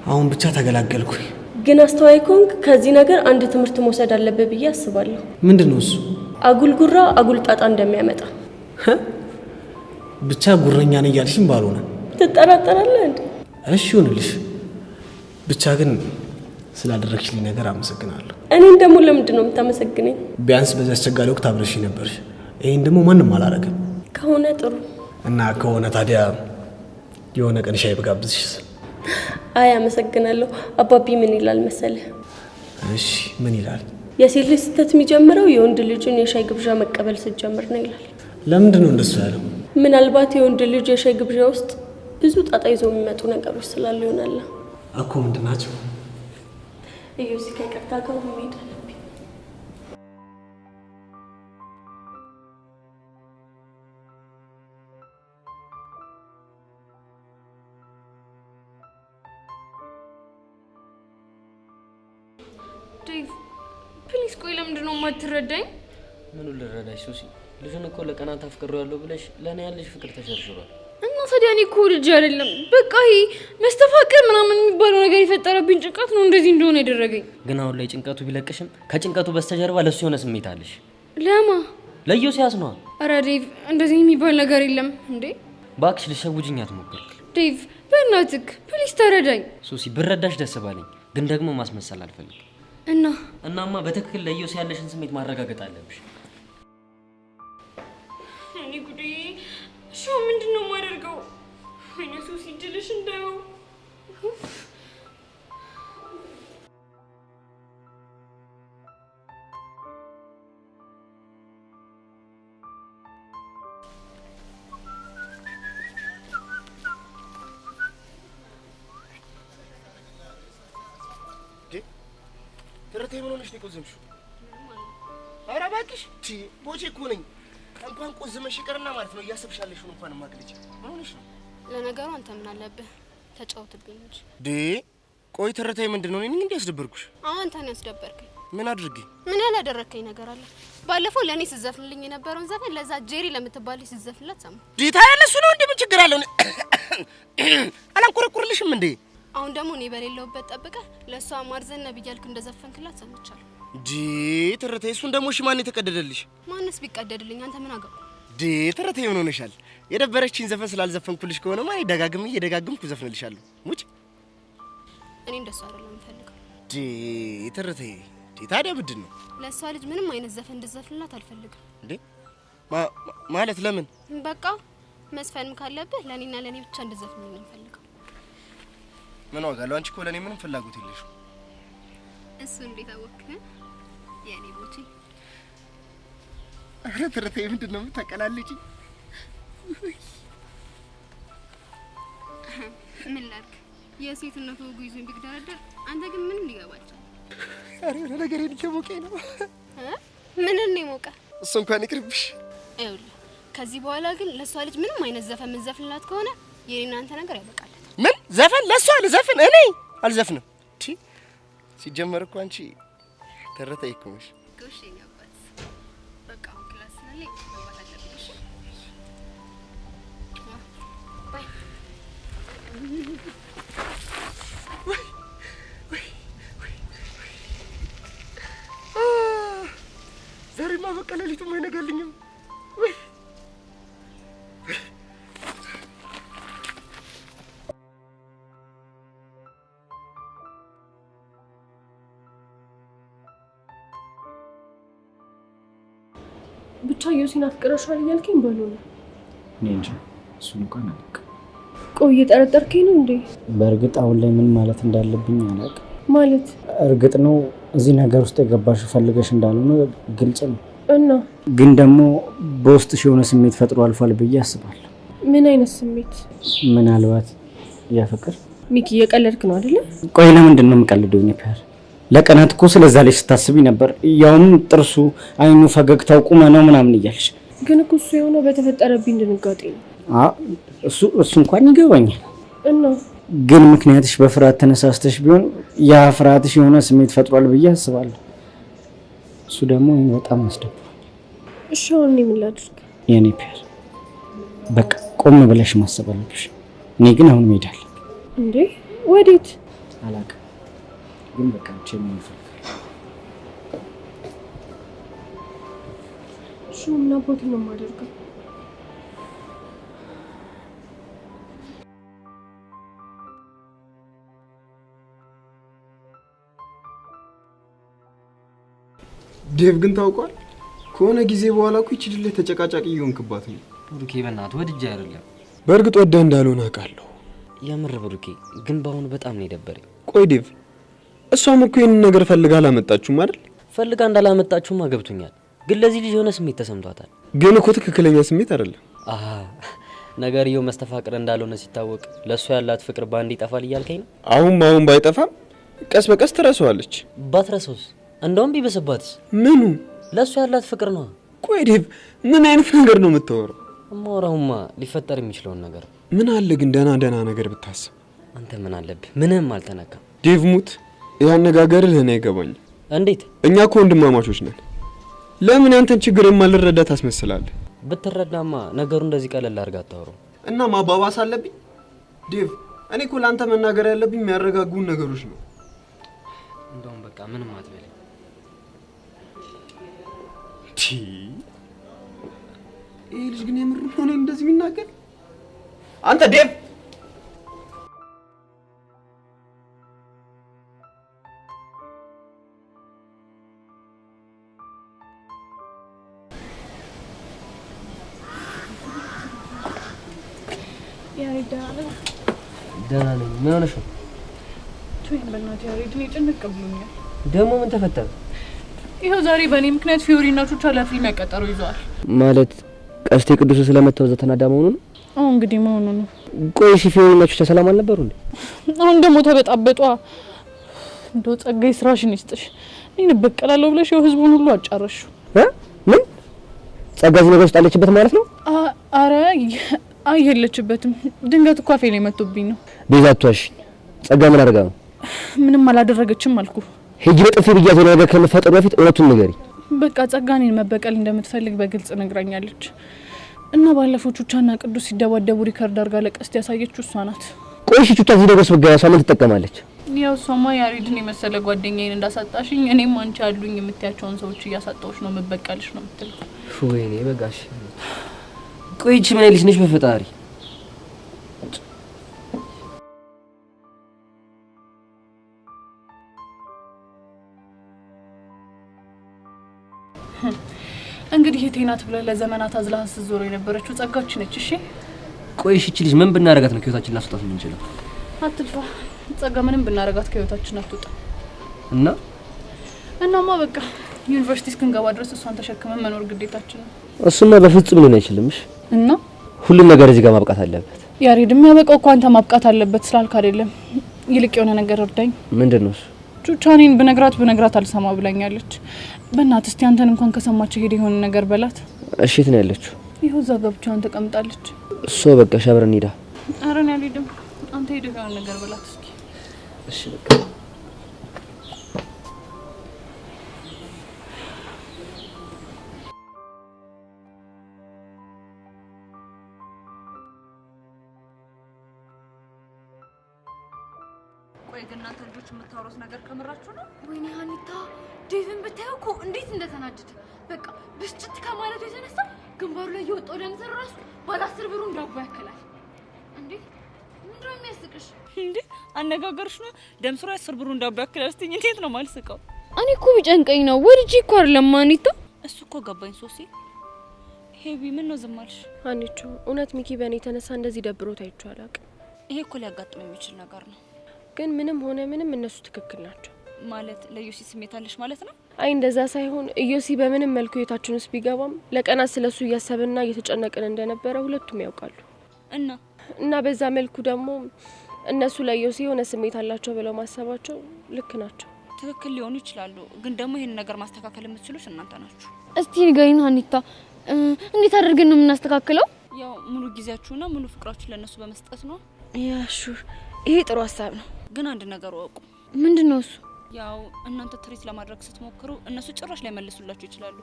አሁን ብቻ ተገላገልኩኝ። ግን አስተዋይ ከሆንክ ከዚህ ነገር አንድ ትምህርት መውሰድ አለብህ ብዬ አስባለሁ። ምንድነው እሱ? አጉል ጉራ አጉል ጣጣ እንደሚያመጣ። ብቻ ጉረኛ ነኝ ያልሽም ባልሆነ ትጠራጠራለህ እንዴ? እሺ ይሁንልሽ። ብቻ ግን ስላደረግሽልኝ ነገር አመሰግናለሁ። እኔን ደግሞ ለምንድን ነው የምታመሰግነኝ? ቢያንስ በዚህ አስቸጋሪ ወቅት አብረሽኝ ነበርሽ። ይሄን ደግሞ ማንም አላረገም። ከሆነ ጥሩ እና ከሆነ ታዲያ የሆነ ቀን ሻይ ብጋብዝሽ? አይ አመሰግናለሁ። አባቢ ምን ይላል መሰለህ? እሺ ምን ይላል? የሴት ልጅ ስህተት የሚጀምረው የወንድ ልጅን የሻይ ግብዣ መቀበል ስትጀምር ነው ይላል። ለምንድን ነው እንደሱ ያለው? ምናልባት የወንድ ልጅ የሻይ ግብዣ ውስጥ ብዙ ጣጣ ይዘው የሚመጡ ነገሮች ስላሉ ይሆናል እኮ። ምንድን ናቸው? እዩሲ ከቀጥታ ጋር መሄድ አለብኝ። ዴቭ ፕሊዝ ቆይ፣ ለምንድን ነው የማትረዳኝ? ምኑ ልረዳሽ ሱሲ? ልጁን እኮ ለቀናት አፍቅሬዋለሁ ብለሽ ለእኔ ያለሽ ፍቅር ተሸርሽሯል። እና ታዲያ እኔ እኮ ልጅ አይደለም። በቃ ይሄ መስተፋቅር ምናምን የሚባለው ነገር የፈጠረብኝ ጭንቀት ነው እንደዚህ እንደሆነ ያደረገኝ። ግን አሁን ላይ ጭንቀቱ ቢለቅሽም ከጭንቀቱ በስተጀርባ ለሱ የሆነ ስሜት አለሽ። ለማ? ለዮሲያስ ነው። ኧረ ዴቭ እንደዚህ የሚባል ነገር የለም እንዴ። እባክሽ ልትሸውጂኝ አትሞክሪ። ዴቭ በእናትህ ፕሊዝ ተረዳኝ። ሱሲ ብረዳሽ ደስ ባለኝ፣ ግን ደግሞ ማስመሰል አልፈልግም። እናማ በትክክል ለዮሲ ያለሽን ስሜት ማረጋገጥ አለብሽ። እኔ ጉዴ! እሺ ምንድን ነው የማደርገው? ወይኔ ሱሲ ድልሽ እንዳው ትርቴ ምን ሆነሽ ነው ቆዘምሽው? ኧረ እባክሽ ቦቼ እኮ ነኝ። እንኳን ቆዝመሽ ይቀርና ማለት ነው እያሰብሻለሽ ነው እንኳን ማግለጭ። ምን ሆነሽ ነው? ለነገሩ አንተ ምን አለብህ? ተጫውትብኝ እንጂ። ቆይ ትርቴ ምንድን ነው? እኔ እንዴ ያስደበርኩሽ? አንተ ነህ ያስደበርከኝ። ምን አድርጌ? ምን ያላደረከኝ ነገር አለ? ባለፈው ለኔ ስዘፍንልኝ የነበረውን ዘፈን ለዛ ጄሪ ለምትባል ሲዘፍንላት ሰማ። ታዲያ ለሱ ነው እንዴ? ምን ችግር አለው? አላንቆረቁርልሽም እንዴ? አሁን ደግሞ እኔ በሌለውበት ጠብቀህ ለሷ ማርዘን ነብያልክ እንደዘፈንክላት ሰምቻለሁ። ትርቴ እሱን ደግሞ እሺ ማን የተቀደደልሽ? ማንስ ቢቀደድልኝ አንተ ምን አገባ? ትርቴ ምን ሆነሻል? የደበረችኝ ዘፈን ስላልዘፈንኩልሽ ከሆነ ማን እየደጋግምኩ ዘፍንልሻለሁ። ሙጭ እኔ እንደሱ አይደለም የምፈልገው። ትርቴ ታዲያ ምንድን ነው? ለሷ ልጅ ምንም አይነት ዘፈን እንድዘፍንላት አልፈልግም። ማለት ለምን? በቃ መስፈንም ካለብህ ለኔና ለኔ ብቻ እንድዘፍንልኝ ነው የምፈልገው። ምን ዋጋ አለው? አንቺ እኮ ለኔ ምንም ፍላጎት የለሽም። እሱ እንዴት አወቅህ? የኔ ቦቼ አረ ትርቴ ምንድን ነው የምታቀላልጪ? ምን ላድርግ? የሴትነቱ ወጉ ይዞኝ ቢግደረደር አንተ ግን ምንም ሊገባቸው። አረ ነገር እየሞቀኝ ነው። ምን ነው ሞቀ? እሱ እንኳን ይቅርብሽ። ይኸውልህ ከዚህ በኋላ ግን ለሷ ልጅ ምንም አይነት ዘፈን ምን ዘፍንላት ከሆነ የኔና አንተ ነገር ያበቃለት። ምን ዘፈን ለሷ ልዘፍን? እኔ አልዘፍንም። ሲጀመር እኮ አንቺ ትርቴ እኮ ነሽ። ጎሽ ያባት በቃ ክላስ ላይ መዋት አለብሽ። ባይ ዛሬማ በቃ ሌሊቱም አይነጋልኝም። ብቻ ዮሲን አፍቅረሻል እያልከኝ በሉና እኔ እንጂ እሱን እንኳን አላውቅም። ቆይ እየጠረጠርከኝ ነው እንዴ? በእርግጥ አሁን ላይ ምን ማለት እንዳለብኝ አላውቅም። ማለት እርግጥ ነው እዚህ ነገር ውስጥ የገባሽ ፈልገሽ እንዳልሆነ ግልጽ ነው። እና ግን ደግሞ በውስጥሽ የሆነ ስሜት ፈጥሮ አልፏል ብዬ አስባለሁ። ምን አይነት ስሜት? ምናልባት የፍቅር። ሚኪ እየቀለድክ ነው አይደለ? ቆይ ለምንድን ነው የምቀልደው? ኔፓር ለቀናት እኮ ስለዛ ላይ ስታስቢ ነበር። ያውም ጥርሱ፣ አይኑ፣ ፈገግታው፣ ቁመናው ምናምን እያልሽ። ግን እኮ እሱ የሆነው በተፈጠረብኝ ድንጋጤ ነው። እሱ እንኳን ይገባኛል። እና ግን ምክንያትሽ በፍርሃት ተነሳስተሽ ቢሆን ያ ፍርሃትሽ የሆነ ስሜት ፈጥሯል ብዬ አስባለሁ። እሱ ደግሞ በጣም አስደብሯል። እሺ አሁን እኔ ምን ላድርግ? የኔ ፒር በቃ ቆም ብለሽ ማሰብ አለብሽ። እኔ ግን አሁን እሄዳለሁ። እንዴ ወዴት? አላውቅም፣ ግን በቃ ምን ይፈልጋል? እሺ ምን አባቱ ነው የማደርገው? ዴቭ ግን ታውቋል ከሆነ ጊዜ በኋላ እኮ ይቺ ልጅ ተጨቃጫቂ ይሆንክባት ነው። ብሩኬ በእናትህ ወድጄ አይደለም። በእርግጥ ወደህ እንዳልሆነ አውቃለሁ። የምር ብሩኬ ግን በአሁኑ በጣም ነው የደበረኝ። ቆይ ዴቭ እሷም እኮ ይሄንን ነገር ፈልጋ አላመጣችሁም አይደል? ፈልጋ እንዳላመጣችሁማ ገብቶኛል። ግን ለዚህ ልጅ የሆነ ስሜት ተሰምቷታል። ግን እኮ ትክክለኛ ስሜት አይደለም። ነገርየው መስተፋቅር እንዳልሆነ ሲታወቅ ለእሷ ያላት ፍቅር ባንድ ይጠፋል እያልከኝ ነው? አሁን ባይጠፋም ቀስ በቀስ ትረሳዋለች። ባትረሳውስ? እንደውም ቢበስባትስ? ምኑ? ለእሷ ያላት ፍቅር ነው። ቆይ ዴቭ ምን አይነት ነገር ነው የምታወራው? እማወራውማ ሊፈጠር የሚችለውን ነገር። ምን አለ ግን ደህና ነገር ብታስብ። አንተ ምን አለብህ? ምንም አልተነካም። ዴቭ ሙት ያነጋገርህ ለኔ አይገባኝም። እንዴት? እኛ እኮ ወንድማማቾች ነን። ለምን ያንተን ችግር የማልረዳ ታስመስላለህ? ብትረዳማ ነገሩ እንደዚህ ቀለል አድርጋ አታወራው እና ማባባስ አለብኝ? ዴቭ እኔ እኮ ላንተ መናገር ያለብኝ የሚያረጋጉን ነገሮች ነው። እንደውም በቃ ምንም አትበለኝ። ይሄ ልጅ ግን የምር ነው እንደዚህ የሚናገር? አንተ ዴቭ ደህና ነኝ። ምን ሆነሽ ነው? ትወኝ በእናትህ ያሬድ እኔ ጭንቅ ብሎኛል። ደግሞ ምን ተፈጠረ? ይኸው ዛሬ በእኔ ምክንያት ፊዮሪና ቹቻ ለፊልም ያቀጠሩ ይዘዋል። ማለት ቀስቴ ቅዱስ ስለመተው ዘተናዳ መሆኑ ነው? አዎ እንግዲህ መሆኑ ነው። ቆይ እሺ ፊዮሪና ቹቻ ሰላም አልነበሩ እንዴ? አሁን ደግሞ ተበጣበጧ። እንደው ጸጋይ ስራሽን ይስጥሽ። እኔን በቀላለሁ ብለሽ ያው ህዝቡን ሁሉ አጫረሽው። ምን ጸጋይ ነገር ውስጥ አለችበት ማለት ነው? አረ የለችበትም። ድንገት እኮ አፌ ላይ መጥቶብኝ ነው። ቤዛቷሽ ጸጋ ምን አደረጋ ነው? ምንም አላደረገችም አልኩ። ሄጂ በጥፊ ብያዘ ነገር ከመፈጠሩ በፊት እውነቱን ንገሪ። በቃ ጸጋኔን መበቀል እንደምትፈልግ በግልጽ ነግራኛለች። እና ባለፈው ቹቻና ቅዱስ ሲደባደቡ ሪከርድ አድርጋ ለቀስት ያሳየችው እሷ ናት። ቆይ እሺ ቹቻ እዚህ ደረስ በጋያ ምን ትጠቀማለች? ያው እሷማ ያሬድን የመሰለ ጓደኛዬን እንዳሳጣሽኝ እኔም አንቺ አሉኝ የምትያቸውን ሰዎች እያሳጣሁሽ ነው መበቀልሽ ነው የምትለው። ወይኔ በጋሽ ቆይ እቺ ምን ልጅ ነሽ በፈጣሪ? እንግዲህ የቴናት ብለ ለዘመናት አዝላህ ስትዞር የነበረችው ጸጋች ነች። እሺ ቆይ እቺ ልጅ ምን ብናረጋት ነው ከህይወታችን ላስወጣት የምንችለው? አትልፋ ጸጋ ምንም ብናረጋት ከህይወታችን አትወጣ። እናማ በቃ ዩኒቨርሲቲ እስክንገባ ድረስ እሷን ተሸክመን መኖር ግዴታችን ነው። እሱማ በፍጹም ሊሆን አይችልምሽ። እና ሁሉም ነገር እዚህ ጋር ማብቃት አለበት። ያሬድ የሚያበቃው እኮ አንተ ማብቃት አለበት ስላልክ አይደለም። ይልቅ የሆነ ነገር እርዳኝ። ምንድነው እሱ? ቹቻኔን ብነግራት አልሰማ ብላኛለች። በእናትህ እስቲ አንተን እንኳን ከሰማች ሄድ የሆነ ነገር በላት። እሺ የት ነው ያለችው? ይኸው እዛ ገብቻውን ተቀምጣለች። እሷ በቃ ሻብረን ሄዳ። ኧረ እኔ አልሄድም። አንተ ሄደህ የሆነ ነገር በላት እስኪ። እሺ በቃ ቆይ ግን እናንተ ልጆች የምታወሩት ነገር ከምራችሁ ነው? ወይኔ ሀኒታ ዴቭን ብታየው እኮ እንዴት እንደተናደደ በቃ ብስጭት ከማለቱ የተነሳ ግንባሩ ላይ የወጣው ደም ራሱ ባለ 10 ብሩን ዳቦ ያከላል። እንዴ ምንድነው የሚያስቅሽ? እንዴ አነጋገርሽ ነው ደም ስሩ 10 ብሩን ዳቦ ያከላል ስትኝ እንዴት ነው ማልስቀው? እኔ እኮ ቢጨንቀኝ ነው ወርጂ እኮ አይደለም ሀኒታ። እሱ እኮ ገባኝ ሶሲ። ሄቢ ምን ነው ዝም አልሽ? ሀኒቾ እውነት ሚኪ በእኔ የተነሳ እንደዚህ ደብሮት አይቼው አላውቅም። ይሄ እኮ ሊያጋጥም የሚችል ነገር ነው። ግን ምንም ሆነ ምንም እነሱ ትክክል ናቸው። ማለት ለዮሲ ስሜት አለሽ ማለት ነው? አይ እንደዛ ሳይሆን ኢዮሲ በምንም መልኩ የታችን ውስጥ ቢገባም ለቀናት ስለሱ እያሰብና እየተጨነቀን እንደነበረ ሁለቱም ያውቃሉ። እና በዛ መልኩ ደግሞ እነሱ ለዮሲ የሆነ ስሜት አላቸው ብለው ማሰባቸው ልክ ናቸው። ትክክል ሊሆኑ ይችላሉ። ግን ደግሞ ይሄን ነገር ማስተካከል የምትችሉት እናንተ ናችሁ። እስቲ ንገሪን ሀኒታ፣ እንዴት አድርገን ነው የምናስተካክለው? ያው ሙሉ ጊዜያችሁና ሙሉ ፍቅራችሁ ለነሱ በመስጠት ነው። ያሹ ይሄ ጥሩ ሀሳብ ነው። ግን አንድ ነገር ወቁ። ምንድነው እሱ? ያው እናንተ ትሪት ለማድረግ ስትሞክሩ እነሱ ጭራሽ ላይ መልሱላችሁ ይችላሉ።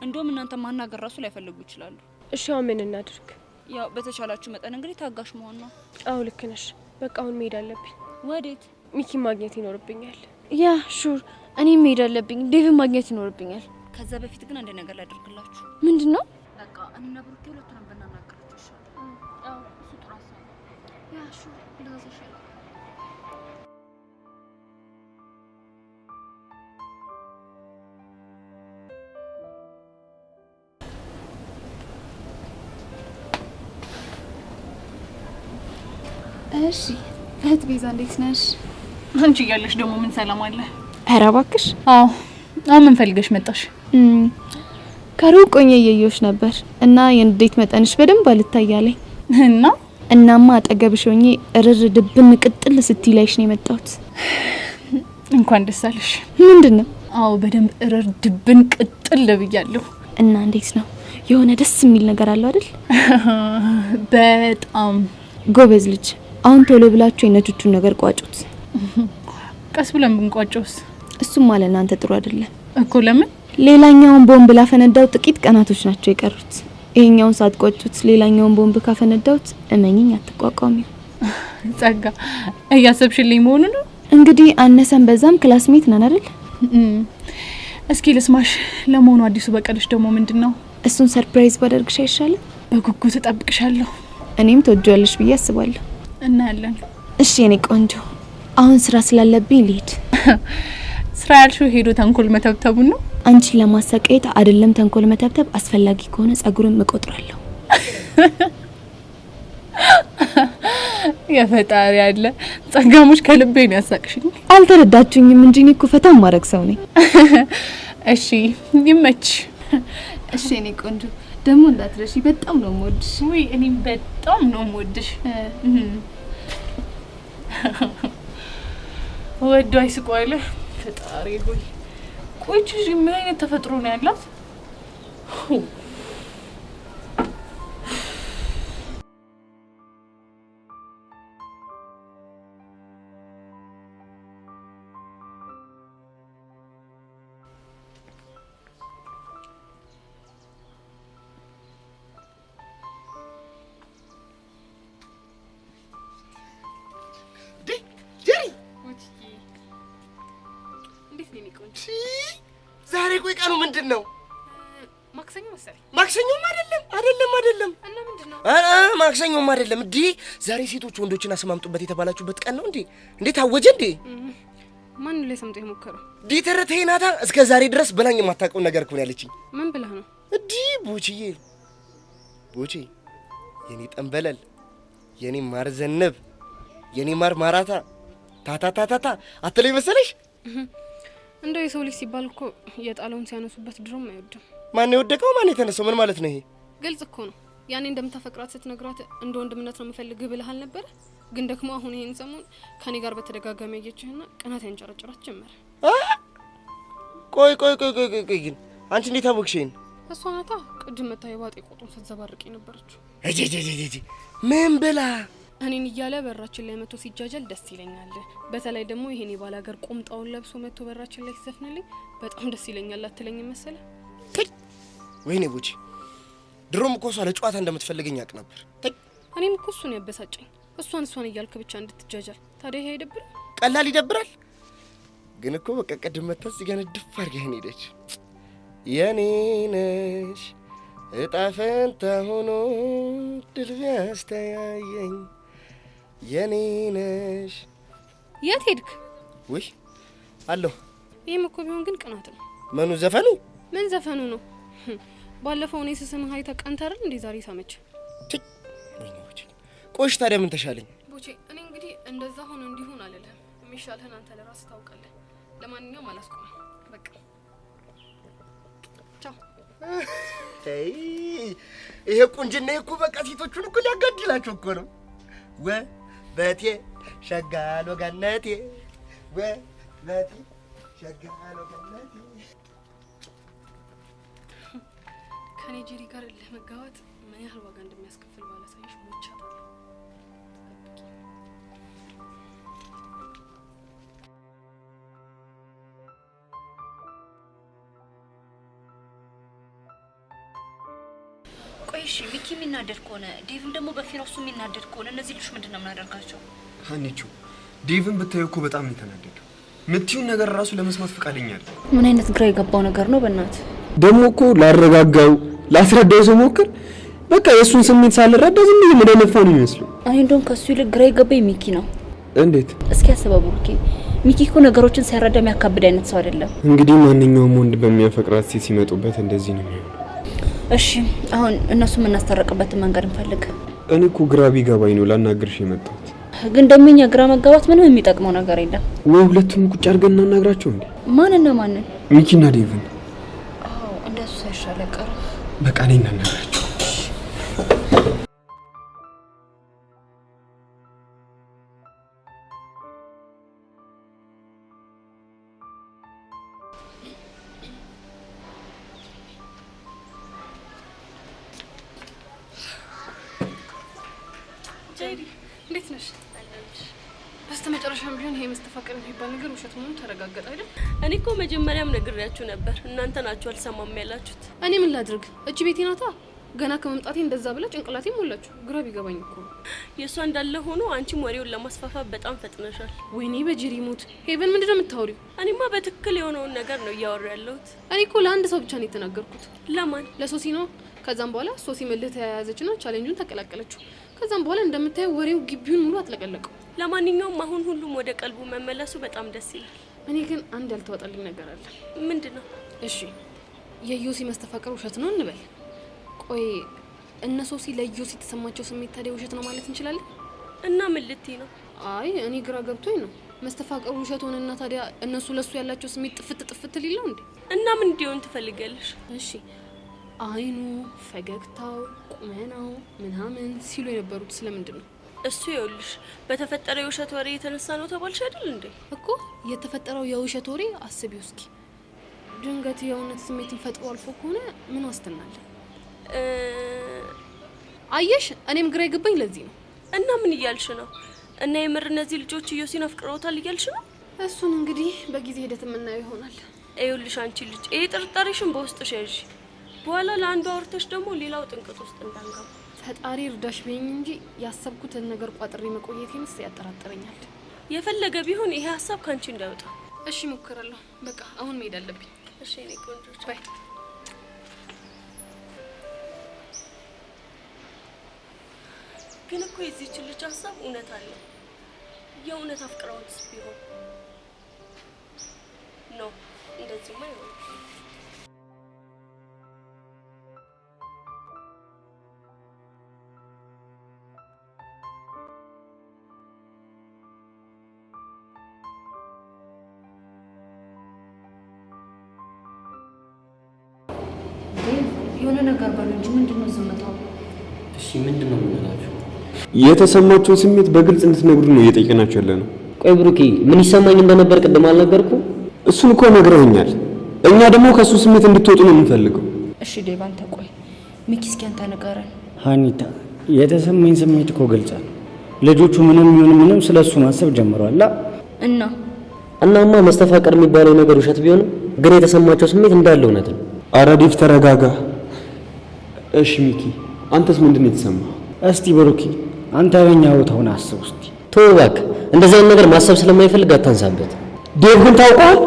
እንደውም እናንተ ማናገር ራሱ ላይ ፈልጉ ይችላሉ። እሺ አሁን ምን እናድርግ? ያው በተቻላችሁ መጠን እንግዲህ ታጋሽ መሆን ነው። አው ልክ ነሽ። በቃ አሁን መሄድ አለብኝ። ወዴት? ሚኪ ማግኘት ይኖርብኛል። ያ ሹር እኔ መሄድ አለብኝ። ዴቭን ማግኘት ይኖርብኛል። ከዛ በፊት ግን አንድ ነገር ላድርግላችሁ። ምንድነው? በቃ እኔና ብሩኬ ሁለቱንም ብናናገራችሁ ይሻላል። አው እሱ ጥሩ ሀሳብ ነው። ያ ሹር እንደዛ ይሻላል። እሺ እህት ቤዛ እንዴት ነሽ? አንቺ እያለሽ ደግሞ ምን ሰላም አለ? ኧረ እባክሽ። አዎ አሁን ምን ፈልገሽ መጣሽ? ከሩቅ ሆኜ እያየሁሽ ነበር እና የንዴት መጠንሽ በደንብ አልታያለኝ እናማ አጠገብሽ ሆኜ እርር ድብን ቅጥል ስትይ ላይሽ ነው የመጣሁት። እንኳን ደስ አለሽ። ምንድነው? አዎ በደንብ እርር ድብን ቅጥል ብያለሁ። እና እንዴት ነው? የሆነ ደስ የሚል ነገር አለው አይደል? በጣም ጎበዝ ልጅ። አሁን ቶሎ ብላችሁ የነቹቹን ነገር ቋጩት። ቀስ ብለን ብንቋጨውስ? እሱም ማለት እናንተ ጥሩ አይደለም እኮ። ለምን? ሌላኛውን ቦምብ ላፈነዳው ጥቂት ቀናቶች ናቸው የቀሩት። ይሄኛውን ሳትቆጩት ሌላኛውን ቦምብ ካፈነዳውት እመኚኝ አትቋቋሚው። ጸጋ እያሰብሽልኝ መሆኑ ነው? እንግዲህ አነሰን በዛም ክላስሜት ነን አይደል? እስኪ ልስማሽ። ለመሆኑ አዲሱ በቀልሽ ደግሞ ምንድነው? እሱን ሰርፕራይዝ ባደርግሽ አይሻልም? በጉጉት እጠብቅሻለሁ። እኔም ተወጇለሽ ብዬ አስባለሁ። እናያለን። እሺ የኔ ቆንጆ፣ አሁን ስራ ስላለብኝ ልሂድ። ስራ ያልሽው ሄዶ ተንኮል መተብተቡን ነው? አንቺን ለማሰቃየት አይደለም ተንኮል መተብተብ፣ አስፈላጊ ከሆነ ጸጉርን እቆጥራለሁ። የፈጣሪ ያለ ጸጋሙሽ ከልቤ ነው ያሳቅሽኝ። አልተረዳችሁኝም እንጂ እኔ እኮ ፈታ ማረግ ሰው ነኝ። እሺ ይመች። እሺ የኔ ቆንጆ፣ ደግሞ እንዳትረሺ፣ በጣም ነው የምወድሽ። ወይ እኔም በጣም ነው የምወድሽ። ወዶ አይስቆይለ ፈጣሪ ሆይ። ቆይቺ ምን አይነት ተፈጥሮ ነው ያላት? ዛሬ ቆይ ቀኑ ምንድነው? ማክሰኞ መሰለኝ። ማክሰኞም አይደለም። እና ምንድነው? ማክሰኞም አይደለም። እንዴ ዛሬ ሴቶች ወንዶችን አስማምጡበት የተባላችሁበት ቀን ነው እንዴ? እንዴ ታወጀ እንዴ? ማን ላይ ሰምቶ የሞከረው? ዲተረተይ ናታ። እስከ ዛሬ ድረስ በላኝ የማታውቀው ነገር እኮ ነው ያለችኝ። ምን ብለህ ነው? እንዴ ቦቼ የኔ ጠንበለል፣ የኔ ማር ዘነብ፣ የኔ ማር ማራታ ታታታታታ አትለኝ መሰለሽ? እንደው የሰው ልጅ ሲባል እኮ የጣለውን ሲያነሱበት ድሮም አይወድም። ማን የወደቀው ማን የተነሳው? ምን ማለት ነው ይሄ? ግልጽ እኮ ነው። ያኔ እንደምታፈቅራት ስትነግራት እንደ ወንድምነት ነው የምፈልግህ ብለሃል ነበር። ግን ደግሞ አሁን ይሄን ሰሞን ከኔ ጋር በተደጋጋሚ ያየችህና ቅናት ያንጨረጨራት ጀመረ። ቆይ ግን አንቺ እንዴት አወቅሽኝ? እሷ ናታ ቅድም መታ የባጤ ቆጡን ስትዘባርቅ የነበረችው። ምን ብላ? እኔን እያለ በራችን ላይ መቶ ሲጃጃል ደስ ይለኛል። በተለይ ደግሞ ይሄን የባላገር ቁምጣውን ለብሶ መቶ በራችን ላይ ሲዘፍንልኝ በጣም ደስ ይለኛል። አትለኝ መሰለ? ወይኔ ቦቼ፣ ድሮም እኮ እሷ ለጨዋታ እንደምትፈልገኝ ያውቅ ነበር። እኔም እኮ እሱን ያበሳጨኝ እሷን እያልክ ብቻ እንድትጃጃል። ታዲያ ይሄ ይደብራል? ቀላል ይደብራል። ግን እኮ በቃ ቅድም መታ እዚህ ጋር ድፍ አድርገኸኝ ሄደች። የኔ ነሽ እጣ ፈንታ ሆኖ ድል ቢያስተያየኝ የኔ ነሽ። የት ሄድክ? ውይ አለሁ። ይሄም እኮ ቢሆን ግን ቅናት ነው። ምኑ ዘፈኑ? ምን ዘፈኑ ነው? ባለፈው እኔ ስስምህ አይታ ቀንታ አይደል እንዴ ዛሬ ሳመች? ቆሽ ታዲያ ምን ተሻለኝ? ቦቼ እኔ እንግዲህ እንደዛ ሆነ እንዲሆን አልልህም። የሚሻልህን አንተ ለራስህ ታውቃለህ። ለማንኛውም አላስቆም በቃ ቻው። ይሄ ቁንጅና እኮ በቃ ሴቶቹን እኮ ሊያጋድላቸው እኮ ነው። በቴ ሸጋሎ ገነቴ በቴ ሸጋሎ ገነቴ። ከኔ ጄሪ ጋር ለመጋባት ምን ያህል ዋጋ እንደሚያስከፍል ባላሳይሽ ሞቻታለሁ። ቆይሽ ሚኪ የሚናደድ ከሆነ ዴቭም ደግሞ በፊራሱ የሚናደድ ከሆነ እነዚህ ልጆች ምንድነው የምናደርጋቸው? ሀኒቹ ዴቭን ብታዩ እኮ በጣም ነው የተናደደው። ምትዩን ነገር ራሱ ለመስማት ፈቃደኛ አይደል። ምን አይነት ግራ የገባው ነገር ነው? በእናት ደግሞ እኮ ላረጋጋው ላስረዳው ስሞክር በቃ የሱን ስሜት ሳልረዳ ዝም ብዬ መደነፋው ነው የሚመስለው። እኔ እንደውም ከሱ ይልቅ ግራ የገባኝ ሚኪ ነው። እንዴት? እስኪ አስበው ብሩኬ፣ ሚኪ እኮ ነገሮችን ሳይረዳ የሚያካብድ አይነት ሰው አይደለም። እንግዲህ ማንኛውም ወንድ በሚያፈቅራት ሴት ሲመጡበት እንደዚህ ነው የሚሆነው። እሺ አሁን እነሱ የምናስታረቅበትን መንገድ እንፈልግ። እኔ እኮ ግራ ቢገባኝ ነው ላናግርሽ የመጣሁት። ግን ደምኛ ግራ መጋባት ምንም የሚጠቅመው ነገር የለም። ወይ ሁለቱም ቁጭ አድርገን እናናግራቸው እንዴ? ማንና ማንን? ሚኪና ዴቭን። አዎ እንደሱ ሳይሻለ ቀረ። በቃ እኔ እናናግራቸው። ጄዲ እንዴት ነሽ? በስተመጨረሻም ቢሆን ይሄ መስተፋቀር የሚባል ነገር ውሸት መሆኑ ተረጋገጠ አይደል? እኔ እኮ መጀመሪያም ነግሬያችሁ ነበር፣ እናንተ ናችሁ አልሰማም ያላችሁት። እኔ ምን ላድርግ? እጅ ቤቴ ናታ። ገና ከመምጣቴ እንደዛ ብላ ጭንቅላቴ ሞላችሁ። ግራ ቢገባኝ እኮ የእሷ እንዳለ ሆኖ አንቺም ወሬውን ለማስፋፋት በጣም ፈጥነሻል። ወይኔ በጅሪ ሙት። ሄቨን ምንድነው የምታወሪው? እኔማ በትክክል የሆነውን ነገር ነው እያወራሁ ያለሁት። እኔ እኮ ለአንድ ሰው ብቻ ነው የተናገርኩት። ለማን? ለሶሲ ነው። ከዛም በኋላ ሶሲ መልህ ተያያዘችና ቻሌንጁን ተቀላቀለችው። ከዛም በኋላ እንደምታየው ወሬው ግቢውን ሙሉ አጥለቀለቀው። ለማንኛውም አሁን ሁሉም ወደ ቀልቡ መመለሱ በጣም ደስ ይላል። እኔ ግን አንድ ያልተዋጠልኝ ነገር አለ። ምንድነው? እሺ የዮሲ መስተፋቀር ውሸት ነው እንበል። ቆይ እነ ሶሲ ለዮሲ የተሰማቸው ስሜት ታዲያ ውሸት ነው ማለት እንችላለን? እና ምን ልትይ ነው? አይ እኔ ግራ ገብቶኝ ነው። መስተፋቀሩ ውሸት ሆነና ታዲያ እነሱ ለሱ ያላቸው ስሜት ጥፍት ሊለው እንዴ? እና ምን እንዲሆን ትፈልጋለሽ? እሺ አይኑ፣ ፈገግታው፣ ቁመናው ምናምን ሲሉ የነበሩት ስለምንድን ነው? እሱ ይኸውልሽ በተፈጠረው የውሸት ወሬ የተነሳ ነው ተባልሽ አይደል እንዴ? እኮ የተፈጠረው የውሸት ወሬ አስቢው እስኪ። ድንገት የእውነት ስሜትን ፈጥሮ አልፎ ከሆነ ምን ዋስትና አለ? አየሽ እኔም ግራ ይገባኝ ለዚህ ነው። እና ምን እያልሽ ነው? እና የምር እነዚህ ልጆች ዮሲን አፍቅረውታል እያልሽ ነው? እሱን እንግዲህ በጊዜ ሂደት የምናየው ይሆናል። ይኸውልሽ አንቺ ልጅ ይሄ ጥርጣሬሽን በውስጥሽ ያዥ። በኋላ ለአንዱ አውርተሽ ደግሞ ሌላው ጥንቅጥ ውስጥ እንዳንገባ ፈጣሪ እርዳሽ በይኝ እንጂ ያሰብኩትን ነገር ቋጥሬ መቆየቴንስ ያጠራጥረኛል። የፈለገ ቢሆን ይሄ ሀሳብ ካንቺ እንዳይወጣ። እሺ ሞክራለሁ። በቃ አሁን መሄድ አለብኝ። እሺ እኔ ቆንጆ ባይ። ግን እኮ የዚህች ልጅ ሀሳብ እውነት አለ። የእውነት አፍቅረውትስ ቢሆን ነው እንደዚህማ ይሆናል። የሆነ ነገር በሉ እንጂ ምንድነው ዝምታው? እሺ ምንድነው የምንላችሁ? የተሰማችሁን ስሜት በግልጽ እንድትነግሩ ነው እየጠየቅናችሁ ያለ ነው። ቆይ ብሩኬ ምን ይሰማኝ እንደነበር ቅድም አልነገርኩ? እሱን እኮ ነግረውኛል። እኛ ደግሞ ከሱ ስሜት እንድትወጡ ነው የምንፈልገው። እሺ ዴቭ አንተ ቆይ ሚኪ እስኪ አንተ ንገረን። ሀኒታ የተሰማኝ ስሜት እኮ ገልጻ ነው። ልጆቹ ምንም ይሁን ምንም ስለሱ ማሰብ ጀምረዋል። እናማ መስተፋቀር የሚባለው ነገር ውሸት ቢሆንም ግን የተሰማቸው ስሜት እንዳለ እውነት ነው። ኧረ ዴቭ ተረጋጋ። እሺ ሚኪ አንተስ ምንድነው የተሰማው? እስቲ ብሩኬ አንተ በእኛ ቦታውን አስብ እስቲ። ተው እባክህ እንደዚህ አይነት ነገር ማሰብ ስለማይፈልግ አታንሳበት። ዴቭ ግን ታውቀዋል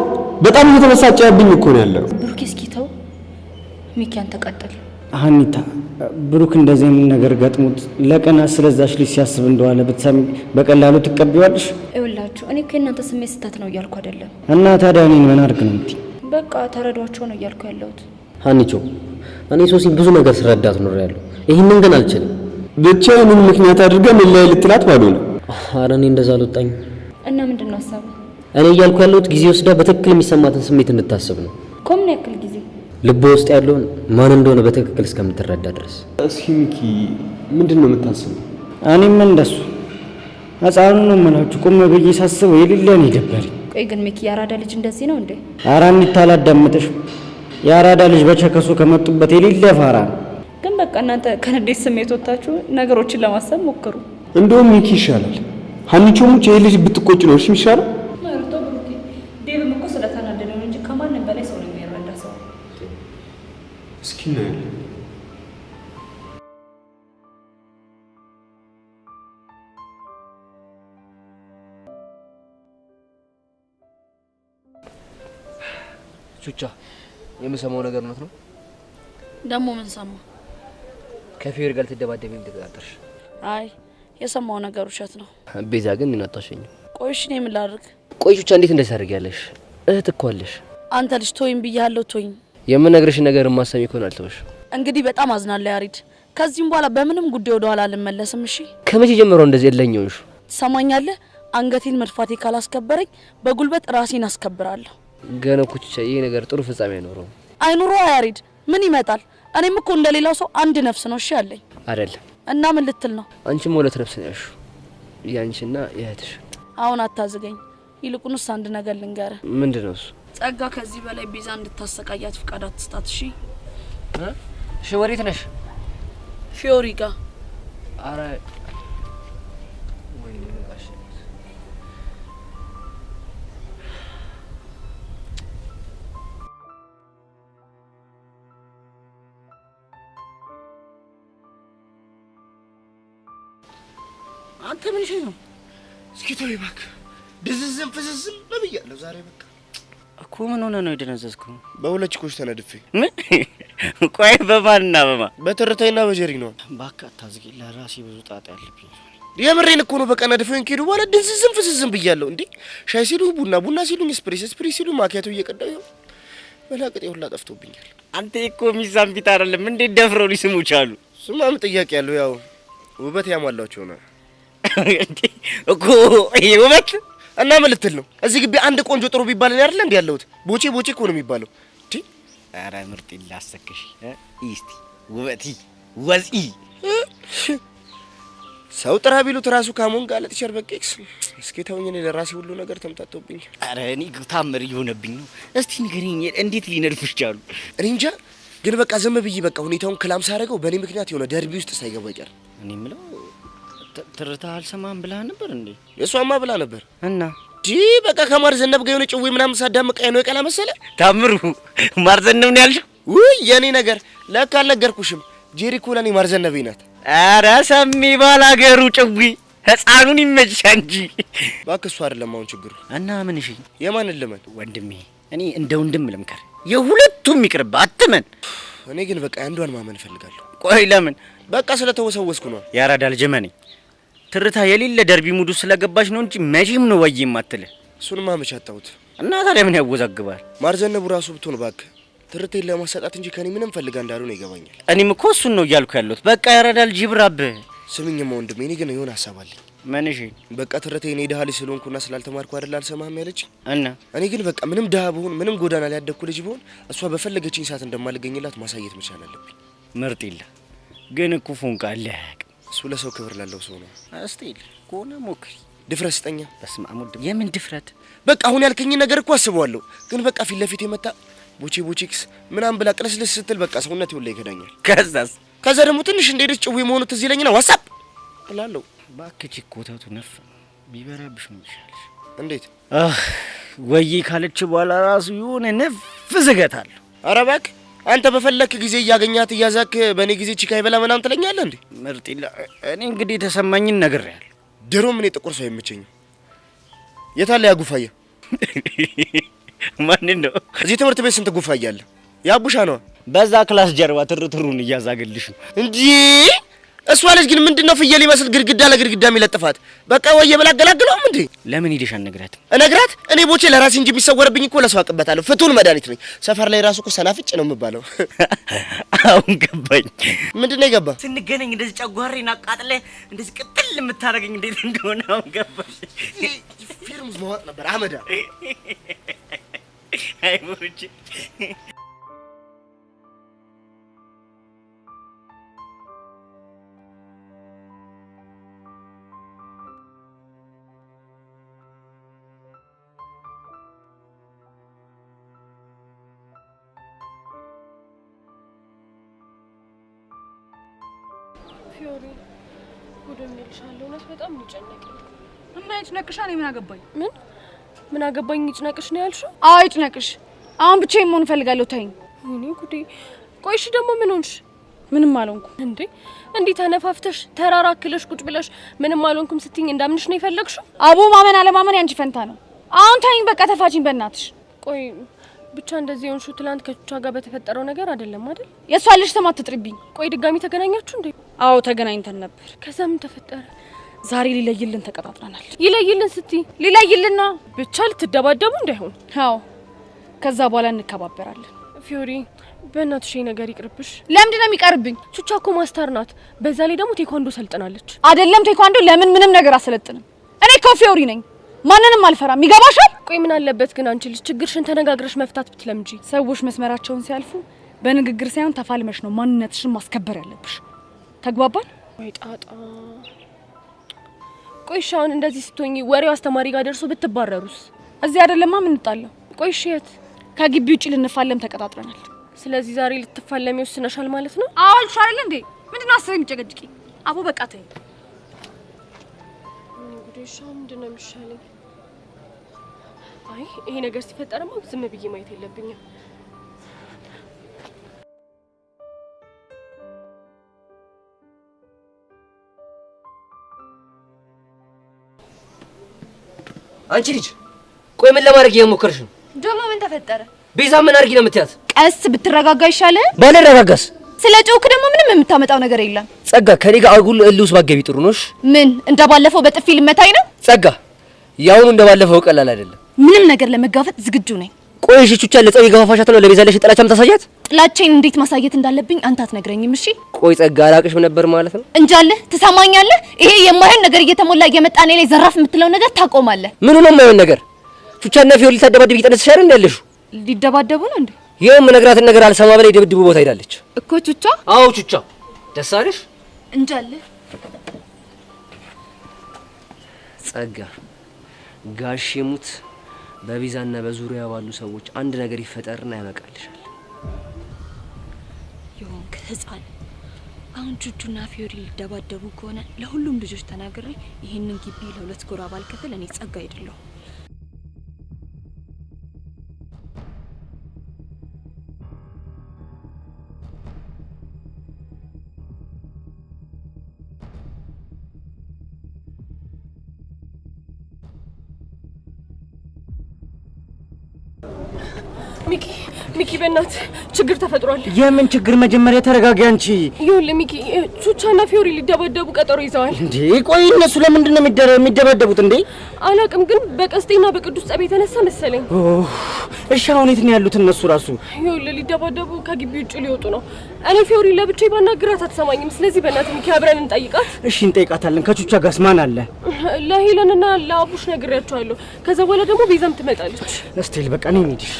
በጣም እየተበሳጨብኝ እኮ ነው ያለው። ብሩኬ እስኪ ተው። ሚኪ አንተ ቀጥል። ሀኒታ ብሩክ እንደዚህ አይነት ነገር ገጥሞት ለቀናት ስለዛች ልጅ ሲያስብ እንደዋለ ብትሰሚ በቀላሉ ትቀበያለሽ? ይኸውላችሁ እኔ ከእናንተ ስሜት ስህተት ነው እያልኩ አይደለም። እና ታዲያ እኔን ምን አድርግ ነው የምትይ? በቃ ተረዷቸው ነው እያልኩ ያለሁት። ሀኒቾ እኔ ሶሲን ብዙ ነገር ስረዳት ኖሬያለሁ። ይሄንን ግን አልችልም። ብቻ ምን ምክንያት አድርገን ላይ ልትላት ባልሆነ። ኧረ እኔ እንደዛ አልወጣኝ። እና ምንድነው ሀሳቡ? እኔ እያልኩ ያለሁት ጊዜ ወስዳ በትክክል የሚሰማትን ስሜት እንድታስብ ነው። ከምን ያክል ጊዜ? ልብ ውስጥ ያለውን ማን እንደሆነ በትክክል እስከምትረዳ ድረስ። እስኪ ሚኪ ምንድነው የምታስበው? እኔም እንደሱ ህፃኑ ነው የምላችሁ። ቁም ብዬ ሳስበው የሌለን ይደበረኝ። ቆይ ግን ሚኪ የአራዳ ልጅ እንደዚህ ነው እንዴ? ኧረ ሀኒታ አላዳምጥሽም። የአራዳ ልጅ በቸከሱ ከመጡበት የሌለ ፋራ ነው። ግን በቃ እናንተ ከንዴት ስሜት ወጣችሁ ነገሮችን ለማሰብ ሞክሩ። እንደውም ሚኪ ይሻላል። ሀኒቾ ሙች ይሄ ልጅ ብትቆጭ ነው እሺ የሚሻለው። ማርቶ ብሩኬ ዴቭም እኮ ስለተናደደ ነው እንጂ ከማንም በላይ ሰው ነው የሚረዳ ሰው። እስኪ እናያለን። ቹቻ የምሰማው ነገር እውነት ነው? ደግሞ ምን ሰማ? ከፌር ጋር ትደባደብ እንደተጣጣርሽ? አይ የሰማው ነገር ውሸት ነው። ቤዛ ግን ምን አታሸኝ? ቆይ እሺ እኔ ምን ላድርግ? ቆይ ቹቻ እንዴት እንደዚህ ታደርጊያለሽ? እህት እኮ አለሽ። አንተ ልጅ ቶይም ብያለሁ ቶይም። የምነግርሽ ነገር ማሰሚ ከሆነ አልተውሽ። እንግዲህ በጣም አዝናለሁ ያሪድ። ከዚህም በኋላ በምንም ጉዳይ ወደ ኋላ አልመለስም። እሺ ከመቼ ጀምሮ እንደዚህ የለኝውሽ? ትሰማኛለህ? አንገቴን መድፋቴ ካላስከበረኝ በጉልበት ራሴን አስከብራለሁ። ገና ኩቻ ይሄ ነገር ጥሩ ፍጻሜ አይኖረው። አይኑሮ ያሬድ ምን ይመጣል? እኔም እኮ እንደሌላው ሰው አንድ ነፍስ ነው እሺ ያለኝ አይደለም። እና ምን ልትል ነው? አንቺም ሁለት ነፍስ ነው ያልሽው፣ ያንቺና የእህትሽ። አሁን አታዝገኝ። ይልቁንስ አንድ ነገር ልንገርህ። ምንድነው እሱ? ጸጋ ከዚህ በላይ ቤዛ እንድታሰቃያት ፍቃድ አትስጣት እሺ? እሺ ወዴት ነሽ? ፊዮሪ ጋር። አረ አንተ ምን ሸይ ነው? እስኪ ተወኝ እባክህ። ድዝዝም ፍዝዝም በብያለሁ ዛሬ በቃ እኮ ምን ሆነ ነው የደነዘዝከው? በሁለት ችኮች ተነድፌ። ምን? ቆይ በማንና በማ? በትርታይና በጀሪ ነው። እባክህ አታዝጊ፣ ለራሴ ብዙ ጣጣ ያለብኝ። የምሬን እኮ ነው። በቃ ነድፈኝ ከሄዱ በኋላ ድዝዝም ፍዝዝም ብያለሁ። እንዴ ሻይ ሲሉ ቡና፣ ቡና ሲሉኝ ስፕሬስ ሲሉ ማኪያቶ እየቀዳሁ በላቅጤ ሁላ ጠፍቶብኛል። አንተ እኮ ሚዛን ቢት አይደለም እንዴት ደፍረው ሊስሙ ቻሉ? ስማም ጥያቄ ያለው ያው ውበት ያሟላቸው ነው እኮ ይሄ ውበት እና ምን ልትል ነው? እዚህ ግቢ አንድ ቆንጆ ጥሩ ቢባል ነው አይደል እንዴ ያለሁት? ቦቼ እኮ ነው የሚባለው። እንዴ ኧረ ምርጥ ይላሰከሽ እስቲ ውበቲ ወዚ ሰው ጥራ ቢሉት ራሱ ካሞን ጋር ለጥቸር በቄክስ እስኪ ተውኝ። እኔ ለራሴ ሁሉ ነገር ተምታቶብኝ። ኧረ እኔ ታምር ይሆነብኝ ነው። እስቲ ንገሪኝ እንዴት ሊነድፍሽ ቻሉ? እኔ እንጃ ግን በቃ ዝም ብዬ በቃ ሁኔታውን ክላም ሳረገው በእኔ ምክንያት የሆነ ደርቢ ውስጥ ሳይገባ ይቀር። እኔ ምለው ትርታ አልሰማም ብላ ነበር እንዴ? የሷማ ብላ ነበር እና በቃ ከማር ዘነብ ጋር የሆነ ጭዌ ምናምን ሳዳምቅ ነው የቀላ መሰለ። ታምሩ ማር ዘነብ ነው ያልሽው? ውይ የኔ ነገር ለካ አልነገርኩሽም። ጄሪኮ ለኔ ማር ዘነብ ናት። ኧረ ሰሚ ባላገሩ ጭዊ ህፃኑን ይመችሽ እንጂ እባክህ እሱ አይደለም አሁን ችግሩ። እና ምን እሺ የማን ልመን? ወንድሜ እኔ እንደ ወንድም ልምከር፣ የሁለቱም ይቅርብ አትመን። እኔ ግን በቃ አንዷን ማመን እፈልጋለሁ። ቆይ ለምን? በቃ ስለተወሰወስኩ ነው። ያራዳል ጀመኔ ትርታ የሌለ ደርቢ ሙዱ ስለገባሽ ነው እንጂ መቼም ነው ወይ የማትለ። እሱንማ መች አጣሁት። እና ታዲያ ምን ያወዛግባል? ማር ዘነቡ ራሱ ብትሆን እባክህ ትርቴን ለማሰጣት እንጂ ከኔ ምንም ፈልጋ እንዳልሆነ ይገባኛል። እኔም እኮ እሱን ነው እያልኩ ያለሁት። በቃ ያራዳል ጅብራብ። ስምኝማ ወንድሜ እኔ ግን የሆነ ሀሳብ አለኝ። ምን እሺ? በቃ ትርቴ እኔ ድሃ ልጅ ስለሆንኩና ስላልተማርኩ አይደል አልሰማህም ያለች እና እኔ ግን በቃ ምንም ድሃ ብሆን ምንም ጎዳና ላይ ያደግኩ ልጅ ብሆን እሷ በፈለገችኝ ሰዓት እንደማልገኝላት ማሳየት መቻል አለብኝ። ምርጥ ይላ ግን እኮ ፎንቃ አለህ። እሱ ለሰው ክብር ላለው ሰው ነው። አስቴል ኮና ሞክሪ። ድፍረት ስጠኛ። በስመ አብ ወልድ። የምን ድፍረት? በቃ አሁን ያልከኝ ነገር እኮ አስበዋለሁ፣ ግን በቃ ፊት ለፊት የመጣ ቦቼክስ ምናምን ብላ ቅለስልስ ስትል በቃ ሰውነት ይወላ ይከዳኛል። ከዛ ደግሞ ትንሽ እንደሄደች ጭዌ መሆኑ ትዝ ይለኝና ዋትስአፕ እላለሁ። ባክቺ ኮተቱ ነፍ ቢበራብሽ ምን ይሻልሽ? እንዴት ወይ ካለች በኋላ ራሱ የሆነ ነፍ ዝገታል። ኧረ እባክህ አንተ በፈለክ ጊዜ እያገኛት እያዛክ በእኔ ጊዜ ቺካ ይበላ ምናምን ትለኛለህ እንዴ? ምርጥ ይላ እኔ እንግዲህ ተሰማኝን ነግሬያለሁ። ድሮም እኔ ጥቁር ሰው አይመቸኝም። የታለ ያ ጉፋያ? ማን ነው? እዚህ ትምህርት ቤት ስንት ጉፋያ አለ? ያቡሻ ነው። በዛ ክላስ ጀርባ ትርትሩን እያዛገልሽ እንጂ እሷ ልጅ ግን ምንድነው ፍየል ይመስል ግድግዳ ለግድግዳ የሚለጥፋት? በቃ ወይ ብላገላግለውም እንዴ? ለምን ሄደሽ አነግራት? እነግራት? እኔ ቦቼ ለራሴ እንጂ የሚሰወርብኝ እኮ ለሰው አቅበታለሁ። ፍቱን መድኃኒት ነኝ። ሰፈር ላይ ራሱ እኮ ሰናፍጭ ነው የምባለው። አሁን ገባኝ። ምንድነው የገባ? ስንገናኝ እንደዚህ ጨጓሬን አቃጥለ እንደዚህ ቅጥል የምታረገኝ እንዴት እንደሆነ አሁን ገባሽ። ፊልም ማወቅ ነበር አመዳ። አይ ቦቼ ፊዮሪ ጉድም ልልሻለሁ። እውነት በጣም ይጨነቀኝ እና ይጭነቅሻ። እኔ ምን አገባኝ? ምን አገባኝ? ይጭነቅሽ ነው ያልሽው? አዎ ይጭነቅሽ። አሁን ብቻዬን መሆን እፈልጋለሁ። ተይኝ። እኔ ጉዴ። ቆይሽ ደግሞ ምን ሆንሽ? ምንም አልሆንኩም። እንዴ እንዴ ተነፋፍተሽ ተራራክለሽ ቁጭ ብለሽ ምንም አልሆንኩም ስትይኝ እንዳምንሽ ነው የፈለግሽው? አቦ ማመን አለማመን ያንቺ ፈንታ ነው። አሁን ተይኝ በቃ ተፋቺኝ በእናትሽ። ቆይ ብቻ እንደዚህ የሆንሽው ትላንት ከቹቻ ጋር በተፈጠረው ነገር አይደለም አይደል? የሷ ልጅ ስም አትጥሪብኝ። ቆይ ድጋሚ ተገናኛችሁ እንዴ? አዎ ተገናኝተን ነበር። ከዛ ምን ተፈጠረ? ዛሬ ሊለይልን ተቀጣጥረናል። ይለይልን ስትይ? ሊለይልና ብቻ ልትደባደቡ እንዳይሆን። አዎ ከዛ በኋላ እንከባበራለን። ፊዮሪ በእናትሽ ነገር ይቅርብሽ። ለምንድን ነው የሚቀርብኝ? ቹቻ እኮ ማስተር ናት። በዛ ላይ ደግሞ ቴኳንዶ ሰልጥናለች። አይደለም ቴኳንዶ ለምን ምንም ነገር አሰለጥንም። እኔ ኮፊዮሪ ነኝ። ማንንም አልፈራም። ይገባሻል? ቆይ ምን አለበት ግን አንቺ ልጅ ችግርሽን ተነጋግረሽ መፍታት ብትለምጂ? ሰዎች መስመራቸውን ሲያልፉ በንግግር ሳይሆን ተፋልመሽ ነው ማንነትሽን ማስከበር ያለብሽ። ተግባባን? ወይ ጣጣ። ቆይ ሻውን እንደዚህ ስትሆኚ ወሬው አስተማሪ ጋር ደርሶ ብትባረሩስ? እዚህ አይደለማ የምንጣለው። ቆይ እሺት ከግቢ ውጪ ልንፋለም ተቀጣጥረናል። ስለዚህ ዛሬ ልትፋለሚ ወስነሻል ማለት ነው? አዎ አልሻል እንዴ? ምንድነው አሰብ የሚጨቀጭቂ? አቦ በቃ ተይ። እንግዲህ ሻው ምንድነው የሚሻለኝ? አይ ይሄ ነገር ሲፈጠርማ ዝም ብዬ ማየት የለብኝም። አንቺ ልጅ ቆይ ምን ለማድረግ እየሞከርሽ ነው? ደግሞ ምን ተፈጠረ? ቤዛ ምን አድርጊ ነው የምትያት? ቀስ ብትረጋጋ ይሻላል። ባልረጋጋስ? ስለ ጮክ ደግሞ ምንም የምታመጣው ነገር የለም። ጸጋ ከኔ ጋር አጉል እልውስ ባገቢ ጥሩ ነሽ። ምን እንደባለፈው በጥፊ ልመታኝ ነው? ጸጋ ያውኑ እንደባለፈው ቀላል አይደለም። ምንም ነገር ለመጋፈጥ ዝግጁ ነኝ። ቆይ እሺ ቹቻ ለጸው የገፋፋሻት ነው ለቤዛ ለሽ ጥላቻም ታሳያት? ጥላቻዬን እንዴት ማሳየት እንዳለብኝ አንተ አትነግረኝም? እሺ ቆይ ጸጋ አላቅሽም ነበር ማለት ነው? እንጃለህ። ትሰማኛለህ? ይሄ የማይሆን ነገር እየተሞላ እየመጣ እኔ ላይ ዘራፍ የምትለው ነገር ታቆማለህ። ምኑ ነው የማይሆን ነገር? ቹቻና ፊዮሪ ልታደባደብ እየጠነሰሽ አይደል እንዳለሽ? ሊደባደቡ ነው እንዴ? ይሄም ነግራትን ነገር አልሰማ በላይ ደብድቡ ቦታ ሄዳለች እኮ ቹቻ። አዎ ቹቻ ደስ አለሽ? እንጃለህ። ጸጋ ጋሽ ሙት በቤዛና በዙሪያ ባሉ ሰዎች አንድ ነገር ይፈጠርና ያበቃልሻል። ይሁን ህፃን አሁን ቹቹና ፊዮሪ ሊደባደቡ ከሆነ ለሁሉም ልጆች ተናግሬ ይሄንን ግቢ ለሁለት ጎራ ባልከፍል እኔ ጸጋ አይደለሁ። ሚኪ በእናት ችግር ተፈጥሯል። የምን ችግር? መጀመሪያ ተረጋጊ አንቺ። ይኸውልህ ሚኪ ቹቻና ፊዮሪ ሊደባደቡ ቀጠሮ ይዘዋል። እንዴ ቆይ እነሱ ለምንድን ነው የሚደባደቡት እንዴ? አላውቅም ግን በቀስቴና በቅዱስ ጸብ የተነሳ መሰለኝ። እሺ አሁን የት ነው ያሉት እነሱ ራሱ? ይኸውልህ ሊደባደቡ ከግቢ ውጭ ሊወጡ ነው። እኔ ፊዮሪ ለብቻዬ ባናግራት አትሰማኝም። ስለዚህ በእናትህ ሚኪ አብረን እንጠይቃት። እሺ እንጠይቃታለን። ከቹቻ ጋርስ ማን አለ? ለሄለንና ለአቡሽ ነግሬያቸዋለሁ። ከዛ በኋላ ደግሞ ቤዛም ትመጣለች። እስቴል በቃ ነው እንሂድሽ።